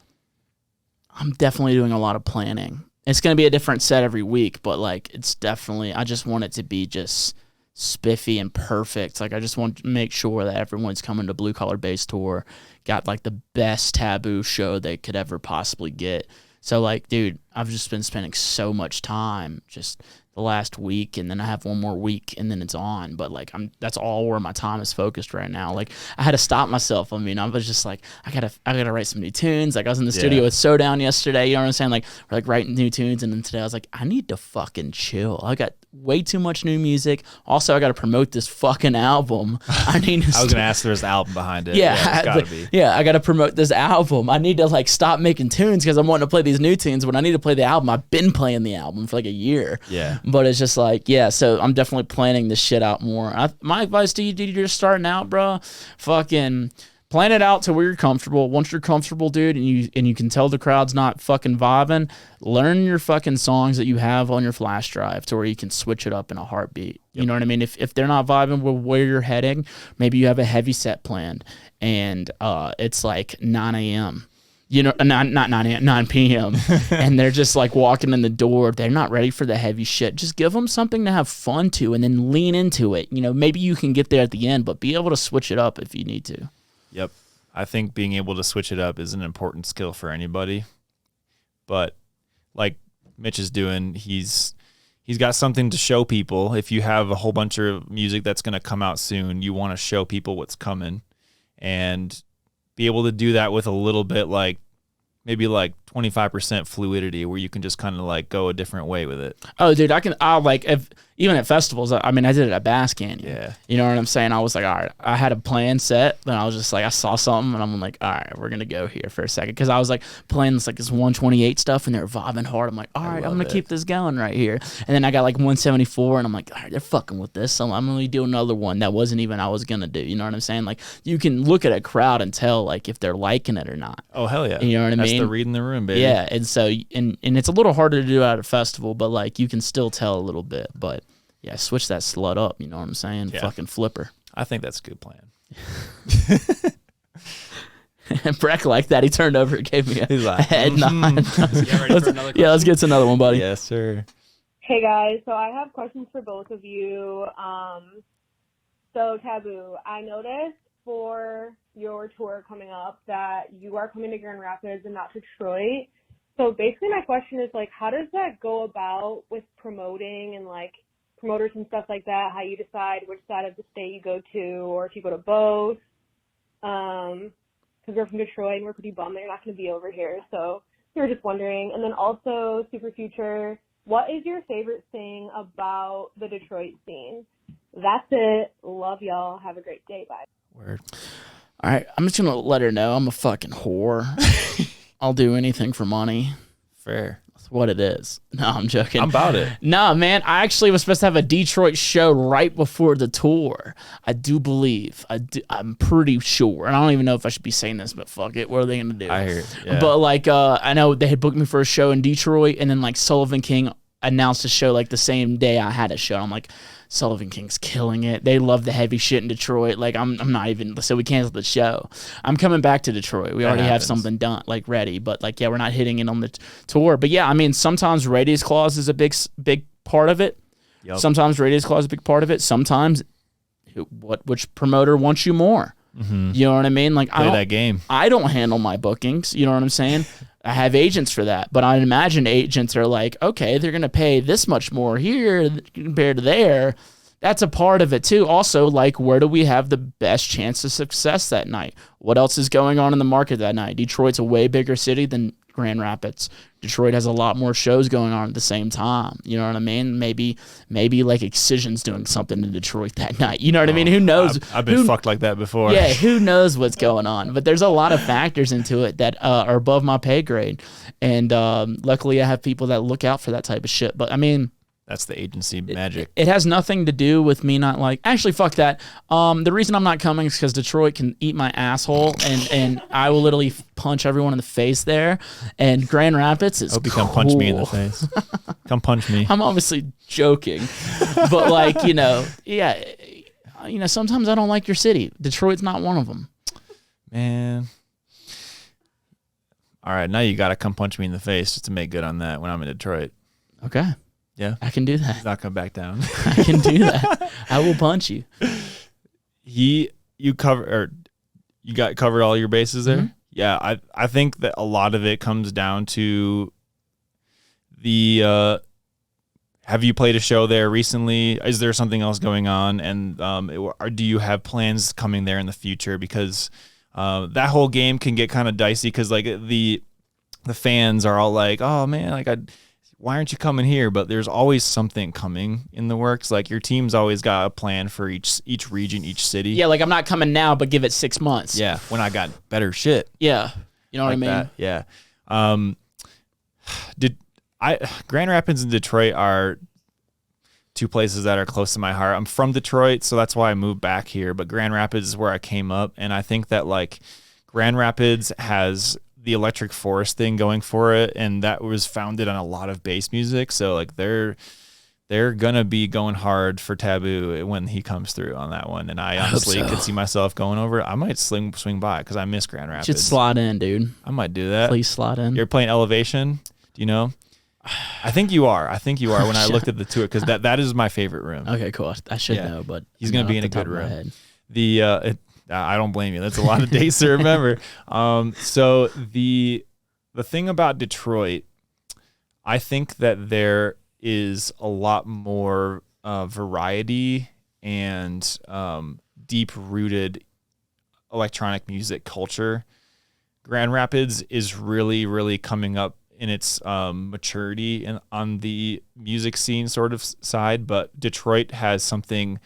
I'm definitely doing a lot of planning. It's going to be a different set every week, but like it's definitely, I just want it to be just spiffy and perfect. Like I just want to make sure that everyone's coming to Blue Collar Bass Tour, got like the best TVBOO show they could ever possibly get. So like, dude, I've just been spending so much time just the last week, and then I have one more week and then it's on. But like that's all where my time is focused right now. Like I had to stop myself. I mean, I was just like, I gotta write some new tunes. Like I was in the studio with Shoutout yesterday, you know what I'm saying? Like we're like writing new tunes, and then today I was like, I need to fucking chill. I got way too much new music. Also, I gotta promote this fucking album. I need to I was going to ask if there's an album behind it. Yeah, it's got to be. Yeah, I got to promote this album. I need to like stop making tunes because I'm wanting to play these new tunes when I need to play the album. I've been playing the album for like a year. Yeah. But it's just like, yeah, so I'm definitely planning this shit out more. My advice to you, dude, you're just starting out, bro. Fucking plan it out to where you're comfortable. Once you're comfortable, dude, and you can tell the crowd's not fucking vibing, learn your fucking songs that you have on your flash drive to where you can switch it up in a heartbeat. You know what I mean? If they're not vibing with where you're heading, maybe you have a heavy set planned and it's like 9 a.m. You know, not 9 a.m., 9 p.m. and they're just like walking in the door. They're not ready for the heavy shit. Just give them something to have fun to and then lean into it. You know, maybe you can get there at the end, but be able to switch it up if you need to. Yep. I think being able to switch it up is an important skill for anybody. But like Mitch is doing, he's got something to show people. If you have a whole bunch of music that's going to come out soon, you want to show people what's coming and be able to do that with a little bit like maybe like 25% fluidity where you can just kind of like go a different way with it. Oh, dude, I'll like, if even at festivals, I mean, I did it at Bass Canyon. Yeah. You know what I'm saying? I was like, all right, I had a plan set, then I was just like, I saw something, and I'm like, all right, we're going to go here for a second. Because I was like playing this 128 stuff, and they were vibing hard. I'm like, all right, I'm going to keep this going right here. And then I got like 174, and I'm like, all right, they're fucking with this. So I'm going to do another one that wasn't even I was going to do. You know what I'm saying? Like, you can look at a crowd and tell like if they're liking it or not. Oh, hell yeah. You know what I mean? That's the read in the room, baby. Yeah, and so and it's a little harder to do at a festival, but like you can still tell a little bit. But yeah, switch that slut up. You know what I'm saying? Yeah. Fucking flipper. I think that's a good plan. And Breck like that. He turned over and gave me a head nod. Get ready for another Yeah, let's get to another one, buddy. Yes, sir. Hey guys, so I have questions for both of you. So TVBOO, I noticed for your tour coming up that you are coming to Grand Rapids and not Detroit. So basically my question is like, how does that go about with promoting and like promoters and stuff like that? How you decide which side of the state you go to, or if you go to both? Because we're from Detroit and we're pretty bummed they're not going to be over here. So we were just wondering. And then also, Super Future, what is your favorite thing about the Detroit scene? That's it. Love y'all. Have a great day. Bye. Word. All right, I'm just gonna let her know I'm a fucking whore. I'll do anything for money. Fair. That's what it is. No, I'm joking. I'm about it. No, man, I actually was supposed to have a Detroit show right before the tour. I do believe. I'm pretty sure. And I don't even know if I should be saying this, but fuck it. What are they going to do? I hear it. Yeah. But like, I know they had booked me for a show in Detroit, and then like Sullivan King announced a show like the same day I had a show. I'm like, Sullivan King's killing it. They love the heavy shit in Detroit. Like I'm not even, so we canceled the show. I'm coming back to Detroit. We already have something done, like ready, but like, yeah, we're not hitting it on the tour. But yeah, I mean, sometimes radius clause is a big part of it. Yep. Sometimes radius clause is a big part of it. Sometimes which promoter wants you more? Mm-hmm. You know what I mean? Like Play that game. I don't handle my bookings. You know what I'm saying? I have agents for that, but I imagine agents are like, okay, they're going to pay this much more here compared to there. That's a part of it too. Also, like, where do we have the best chance of success that night? What else is going on in the market that night? Detroit's a way bigger city than Grand Rapids. Detroit has a lot more shows going on at the same time. You know what I mean? Maybe like Excision's doing something in Detroit that night. You know what I mean? Who knows? I've been fucked like that before. Yeah, who knows what's going on? But there's a lot of factors into it that are above my pay grade. And luckily I have people that look out for that type of shit. But I mean, that's the agency magic. It has nothing to do with me not like. Actually, fuck that. The reason I'm not coming is because Detroit can eat my asshole, and I will literally punch everyone in the face there. And Grand Rapids is Hope you cool. come punch me in the face. Come punch me. I'm obviously joking, but like, you know, yeah. sometimes I don't like your city. Detroit's not one of them. Man. All right, now you got to come punch me in the face just to make good on that when I'm in Detroit. Okay. Yeah. I can do that. He's not going to back down. I can do that. I will punch you. You got covered all your bases there? Mm-hmm. Yeah, I think that a lot of it comes down to the have you played a show there recently? Is there something else going on? And or do you have plans coming there in the future? Because that whole game can get kind of dicey because like the fans are all like, oh man, like why aren't you coming here? But there's always something coming in the works. Like your team's always got a plan for each region, each city. Yeah, like I'm not coming now, but give it 6 months. Yeah, when I got better shit. Yeah. You know what I mean? That. Yeah. Grand Rapids and Detroit are two places that are close to my heart. I'm from Detroit, so that's why I moved back here. But Grand Rapids is where I came up, and I think that like Grand Rapids has the Electric Forest thing going for it, and that was founded on a lot of bass music. So like they're gonna be going hard for TVBOO when he comes through on that one. And I honestly could see myself going over. I might swing by because I miss Grand Rapids. Should slide in, dude. I might do that. Please slide in. You're playing Elevation. Do you know? I think you are. When I looked at the tour, because that is my favorite room. Okay, cool. I should know, but he's gonna be in a good room. I don't blame you. That's a lot of dates to remember. So the thing about Detroit, I think that there is a lot more variety and deep-rooted electronic music culture. Grand Rapids is really, really coming up in its maturity and on the music scene sort of side, but Detroit has something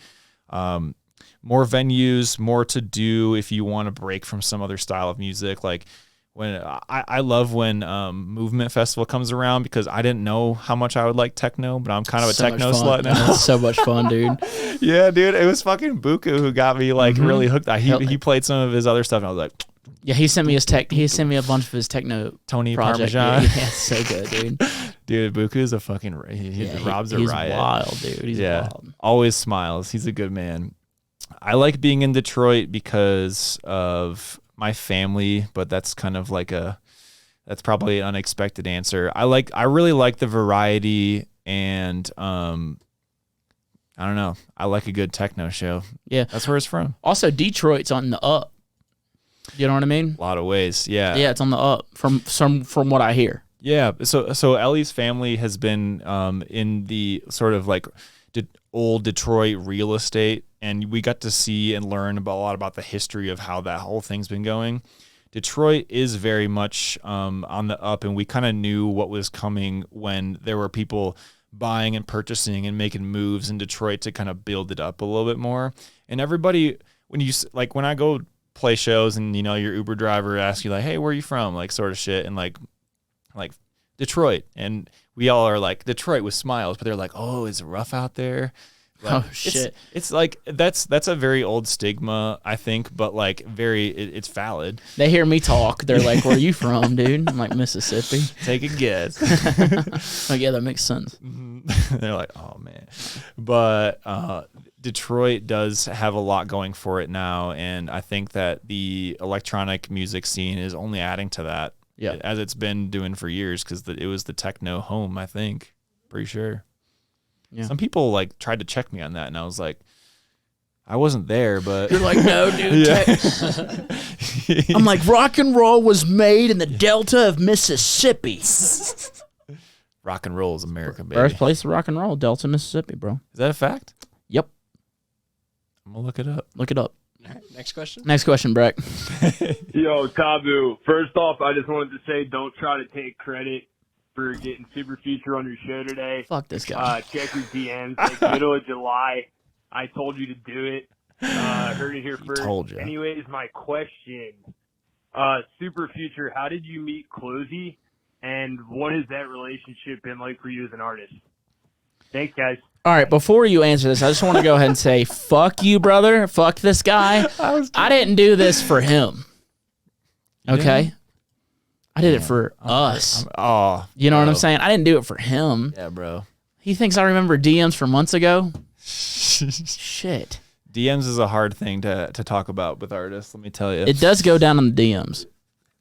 more venues, more to do if you want to break from some other style of music. Like when I love when Movement Festival comes around because I didn't know how much I would like techno, but I'm kind of a techno slut now. It's so much fun, dude. Yeah, dude. It was fucking Buku who got me like really hooked. He played some of his other stuff and I was like, yeah, he sent me a bunch of his techno Tony project. Parmesan. Yeah, it's so good, dude. Dude, Buku's a fucking Rob's a riot. He's wild, dude. He's wild. Always smiles. He's a good man. I like being in Detroit because of my family, but that's kind of like that's probably an unexpected answer. I really like the variety and I don't know. I like a good techno show. Yeah. That's where it's from. Also, Detroit's on the up. You know what I mean? A lot of ways. Yeah. Yeah, it's on the up from what I hear. Yeah. So Ellie's family has been in the sort of like old Detroit real estate, and we got to see and learn a lot about the history of how that whole thing's been going. Detroit is very much on the up, and we kind of knew what was coming when there were people buying and purchasing and making moves in Detroit to kind of build it up a little bit more. And everybody, when I go play shows and your Uber driver asks you like, hey, where are you from, like sort of shit, and like Detroit, and we all are like Detroit with smiles, but they're like, oh, is it rough out there? Like, oh shit! It's like that's a very old stigma, I think, but like it's valid. They hear me talk, they're like, where are you from, dude? I'm like, Mississippi. Take a guess. Like, yeah, that makes sense. They're like, oh man, but Detroit does have a lot going for it now, and I think that the electronic music scene is only adding to that. Yeah, as it's been doing for years, because it was the techno home, I think. Pretty sure. Yeah. Some people like tried to check me on that, and I was like, I wasn't there, but you're like, no, dude. I'm like, rock and roll was made in the Delta of Mississippi. Rock and roll is America, baby. Birthplace of rock and roll, Delta, Mississippi, bro. Is that a fact? Yep. I'm gonna look it up. Look it up. All right, next question. Next question, Breck. Yo, TVBOO. First off, I just wanted to say, don't try to take credit for getting Super Future on your show today. Fuck this guy. Check your DMs. Like middle of July. I told you to do it. Heard it here first. Told you. Anyways, my question. Super Future, how did you meet CloZee? And what has that relationship been like for you as an artist? Thanks, guys. All right, before you answer this, I just want to go ahead and say, fuck you, brother. Fuck this guy. I didn't do this for him. Okay? I did it for us. You know what I'm saying? I didn't do it for him. Yeah, bro. He thinks I remember DMs from months ago? Shit. DMs is a hard thing to talk about with artists. Let me tell you, It does go down in the DMs.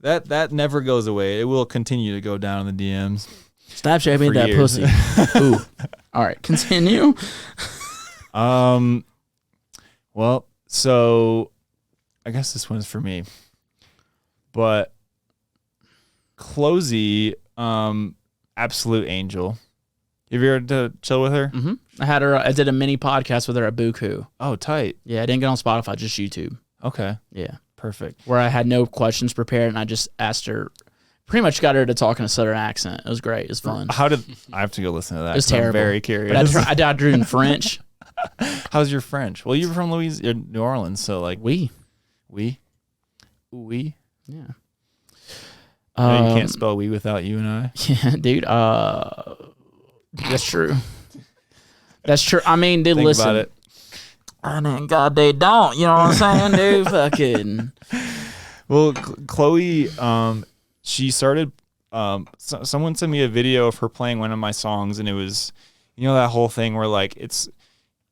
that never goes away. It will continue to go down in the DMs. Stop shaving For that years. pussy. Ooh. All right, continue. Well, so I guess this one's for me, but CloZee, absolute angel. Have you ever to chill with her? Mm-hmm. I did a mini podcast with her at Buku. Oh, tight. Yeah, I didn't get on Spotify, just YouTube. Okay, Yeah, perfect. where I had no questions prepared, and I just asked her. Pretty much got her to talk in a Southern accent. It was great. It was fun. How did I have to go listen to that? It was 'cause I'm terrible. very But curious. I did it in French. How's your French? Well, you're from New Orleans, so like We. we. Yeah. You can't spell we without you and I. Yeah, dude. That's true. That's true. I mean, dude, Think listen. about it. I mean, God, they don't. You know what I'm saying, dude? Fucking. Well, Chloe, she started. Someone sent me a video of her playing one of my songs, and it was, that whole thing where like it's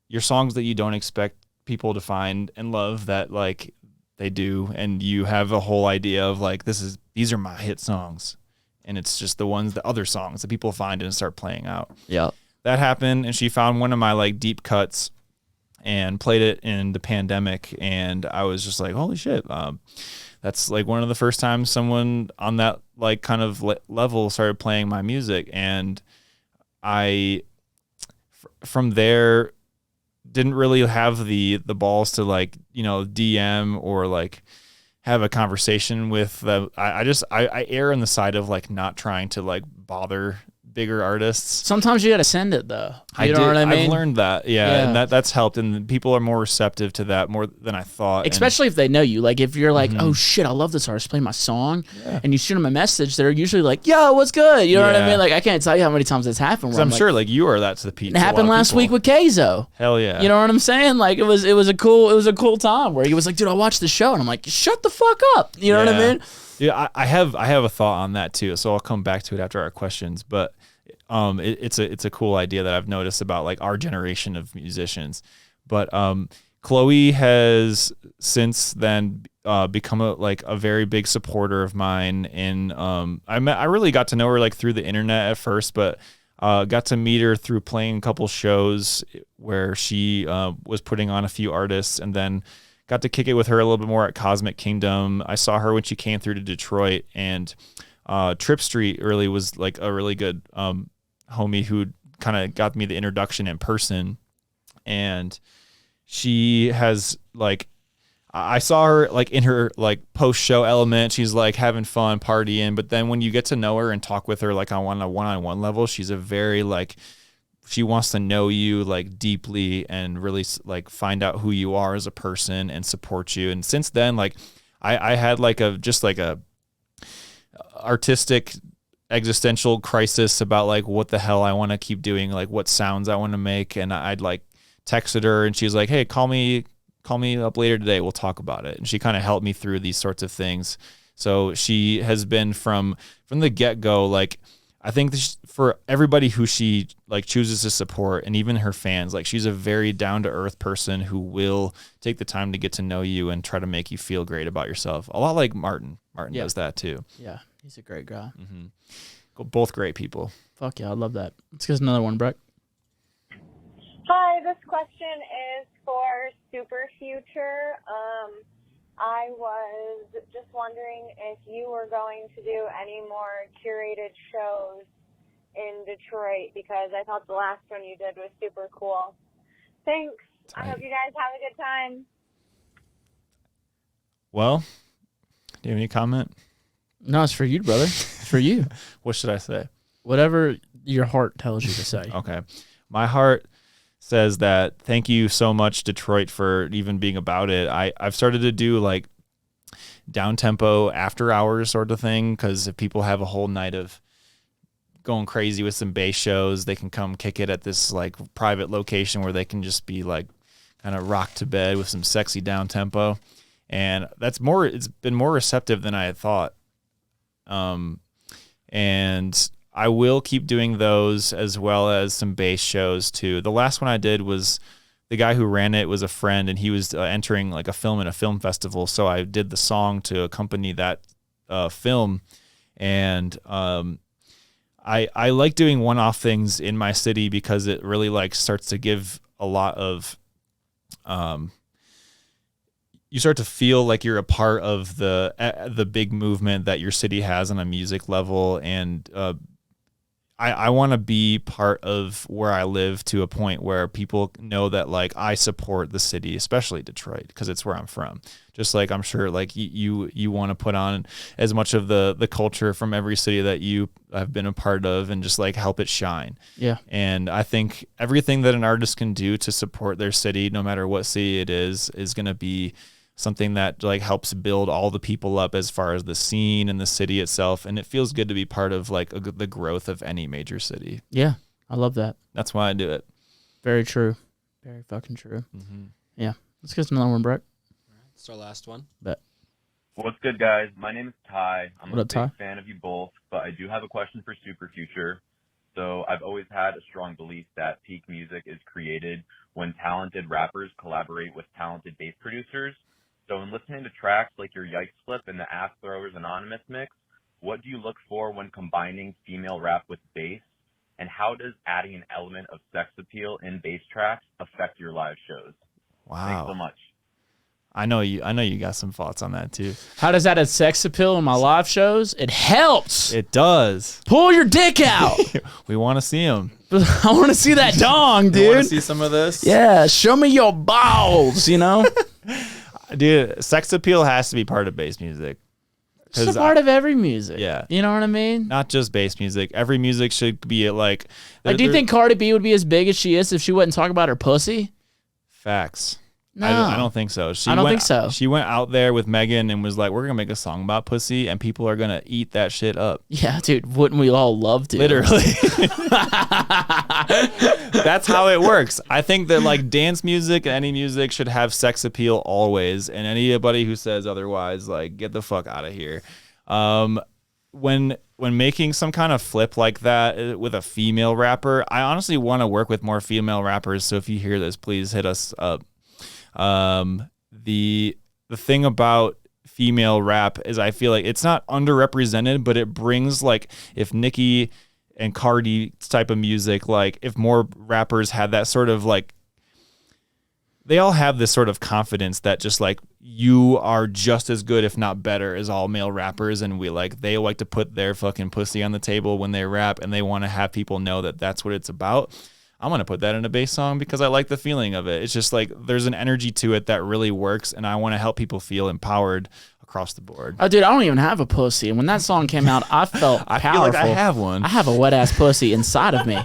your songs that you don't expect people to find and love that like they do, and you have a whole idea of like these are my hit songs, and it's just the other songs that people find and start playing out. Yeah. That happened, and she found one of my like deep cuts and played it in the pandemic, and I was just like, holy shit. That's like one of the first times someone on that like kind of level started playing my music, and I from there didn't really have the balls to like DM or like have a conversation with them. I err on the side of like not trying to like bother bigger artists. Sometimes you got to send it, though. You know did. what I mean? I've learned that, yeah. And that's helped, and people are more receptive to that more than I thought. Especially if they know you. Like, if you're like, oh, shit, I love this artist playing my song, and you shoot them a message, they're usually like, yo, what's good? You know what I mean? Like, I can't tell you how many times it's happened. Where I'm like, sure like you are that to the people. It happened last week with Keizo. Hell yeah. You know what I'm saying? Like, it was a cool time where he was like, dude, I watched the show, and I'm like, shut the fuck up. You know what I mean? Yeah, I have a thought on that too, so I'll come back to it after our questions. But it's a cool idea that I've noticed about like our generation of musicians. But Chloe has since then become a very big supporter of mine. And I really got to know her like through the internet at first, but got to meet her through playing a couple shows where she was putting on a few artists, and then got to kick it with her a little bit more at Cosmic Kingdom. I saw her when she came through to Detroit, and Trip Street really was like a really good homie who kind of got me the introduction in person. And she has like, I saw her like in her like post show element. She's like having fun partying, but then when you get to know her and talk with her like on a one-on-one level, she's a very like, she wants to know you like deeply and really like find out who you are as a person and support you. And since then, like I had like a artistic existential crisis about like what the hell I want to keep doing, like what sounds I want to make. And I'd like texted her, and she's like, hey, call me up later today. We'll talk about it. And she kind of helped me through these sorts of things. So she has been from the get-go, like, I think for everybody who she like chooses to support, and even her fans, like she's a very down-to-earth person who will take the time to get to know you and try to make you feel great about yourself. A lot like Martin. Martin does that too. Yeah, he's a great guy. Mm-hmm. Both great people. Fuck yeah, I love that. Let's get another one, Breck. Hi, this question is for Super Future. I was just wondering if you were going to do any more curated shows in Detroit, because I thought the last one you did was super cool. Thanks. I hope you guys have a good time. Well, do you have any comment? No, it's for you, brother. It's for you. What should I say? Whatever your heart tells you to say. Okay. My heart says that thank you so much, Detroit, for even being about it. I've started to do like down tempo after hours sort of thing, because if people have a whole night of going crazy with some bass shows, they can come kick it at this like private location where they can just be like kind of rock to bed with some sexy down tempo. And it's been more receptive than I had thought. And I will keep doing those, as well as some bass shows too. The last one I did was the guy who ran it was a friend, and he was entering like a film in a film festival. So I did the song to accompany that film, and I like doing one-off things in my city because it really like starts to give a lot of you start to feel like you're a part of the big movement that your city has on a music level, and I want to be part of where I live to a point where people know that like I support the city, especially Detroit, because it's where I'm from. Just like I'm sure like you want to put on as much of the culture from every city that you have been a part of and just like help it shine. Yeah. And I think everything that an artist can do to support their city, no matter what city it is going to be something that like helps build all the people up as far as the scene and the city itself. And it feels good to be part of like the growth of any major city. Yeah. I love that. That's why I do it. Very true. Very fucking true. Mm-hmm. Yeah. Let's get to another one, Brett. It's our last one. Bet. What's good, guys? My name is Ty. I'm What a up, big Ty? fan of you both, but I do have a question for Super Future. So I've always had a strong belief that peak music is created when talented rappers collaborate with talented bass producers. So in listening to tracks like your Yikes Flip and the Ass Throwers Anonymous mix, what do you look for when combining female rap with bass? And how does adding an element of sex appeal in bass tracks affect your live shows? Wow. Thanks so much. I know you got some thoughts on that too. How does that add sex appeal in my live shows? It helps. It does. Pull your dick out. We want to see him. I want to see that dong, You want dude. to see some of this? Yeah, show me your balls, you know? Dude, sex appeal has to be part of bass music. It's a part of every music. Yeah. You know what I mean? Not just bass music. Every music should be like... Do you think Cardi B would be as big as she is if she wouldn't talk about her pussy? Facts. No. I don't think so. I don't think so. She went out there with Megan and was like, we're going to make a song about pussy, and people are going to eat that shit up. Yeah, dude. Wouldn't we all love to? Literally. That's how it works. I think that like dance music and any music should have sex appeal always, and anybody who says otherwise, like, get the fuck out of here. When making some kind of flip like that with a female rapper, I honestly want to work with more female rappers. So if you hear this, please hit us up. The thing about female rap is I feel like it's not underrepresented, but it brings like if Nicki and Cardi type of music, like if more rappers had that sort of like, they all have this sort of confidence that just like you are just as good, if not better, as all male rappers. And they like to put their fucking pussy on the table when they rap, and they want to have people know that that's what it's about. I'm going to put that in a bass song because I like the feeling of it. It's just like there's an energy to it that really works, and I want to help people feel empowered across the board. Oh, dude, I don't even have a pussy. And when that song came out, I felt I powerful. feel like I have one. I have a wet ass pussy inside of me.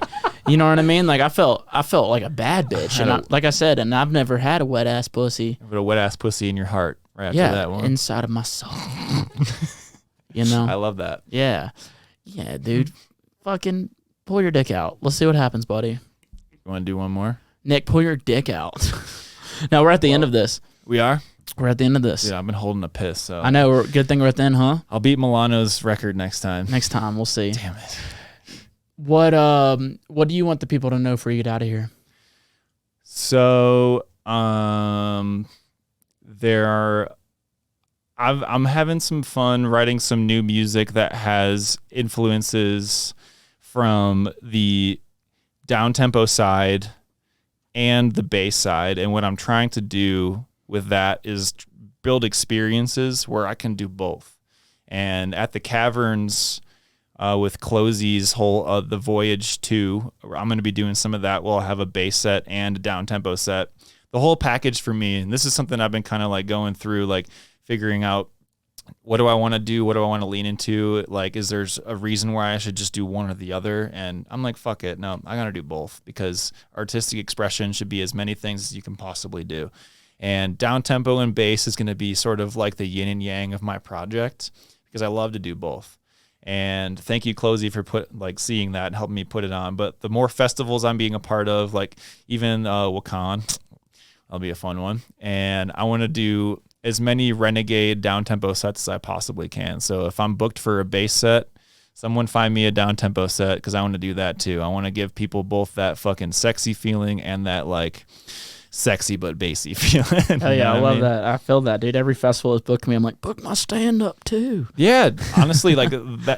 You know what I mean? Like I felt like a bad bitch. And like I said, and I've never had a wet ass pussy. But a wet ass pussy in your heart right after Yeah, that one. inside of my soul. You know? I love that. Yeah. Yeah, dude. Fucking pull your dick out. Let's see what happens, buddy. You want to do one more? Nick, pull your dick out. Now we're at the end of this. We are? We're at the end of this. Dude, I've been holding a piss, so I know. Good thing we're at the end, huh? I'll beat Milano's record next time. Next time, we'll see. Damn it. What do you want the people to know before you get out of here? So, I'm having some fun writing some new music that has influences from the down-tempo side and the bass side. And what I'm trying to do with that is build experiences where I can do both. And at the Caverns with CloZee's whole The Voyage 2, I'm going to be doing some of that. We'll have a bass set and a down-tempo set. The whole package for me, and this is something I've been kind of like going through, like figuring out what do I want to do? What do I want to lean into? Like, is there a reason why I should just do one or the other? And I'm like, fuck it. No, I got to do both because artistic expression should be as many things as you can possibly do. And down tempo and bass is going to be sort of like the yin and yang of my project because I love to do both. And thank you, CloZee, for seeing that and helping me put it on. But the more festivals I'm being a part of, like even Wakan, that'll be a fun one. And I want to do as many renegade down-tempo sets as I possibly can. So if I'm booked for a bass set, someone find me a down-tempo set because I want to do that too. I want to give people both that fucking sexy feeling and that like sexy but bassy feeling. Oh yeah, I love mean? that. I feel that, dude. Every festival has booked me. I'm like, book my stand up too. Yeah, honestly, like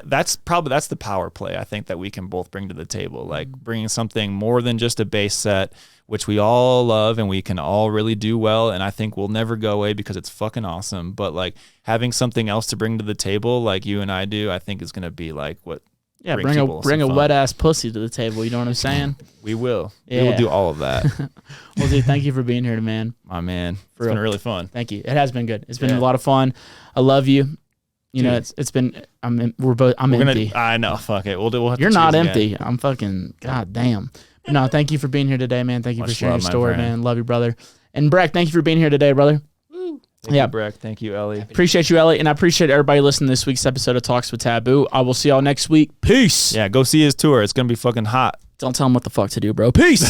that's the power play I think that we can both bring to the table. Like bringing something more than just a bass set, which we all love and we can all really do well, and I think will never go away because it's fucking awesome. But like having something else to bring to the table, like you and I do, I think is gonna be like what. Yeah, bring a wet ass pussy to the table. You know what I'm saying? We will. Yeah. We will do all of that. Well, dude, thank you for being here, man. My man, it's For real. been really fun. Thank you. It has been good. It's been a lot of fun. I love you. You know, it's been. I'm empty. I know. Fuck it. We'll have to You're not choose empty. again. I'm fucking. God damn. But no, thank you for being here today, man. Thank you for Much sharing love, your my story, friend. man. Love you, brother. And Breck, thank you for being here today, brother. Thank Yeah. you, Breck. Thank you, Ellie. Appreciate you, Ellie, and I appreciate everybody listening to this week's episode of Talks with Taboo. I will see y'all next week. Peace. Yeah, go see his tour. It's gonna be fucking hot. Don't tell him what the fuck to do, bro. Peace.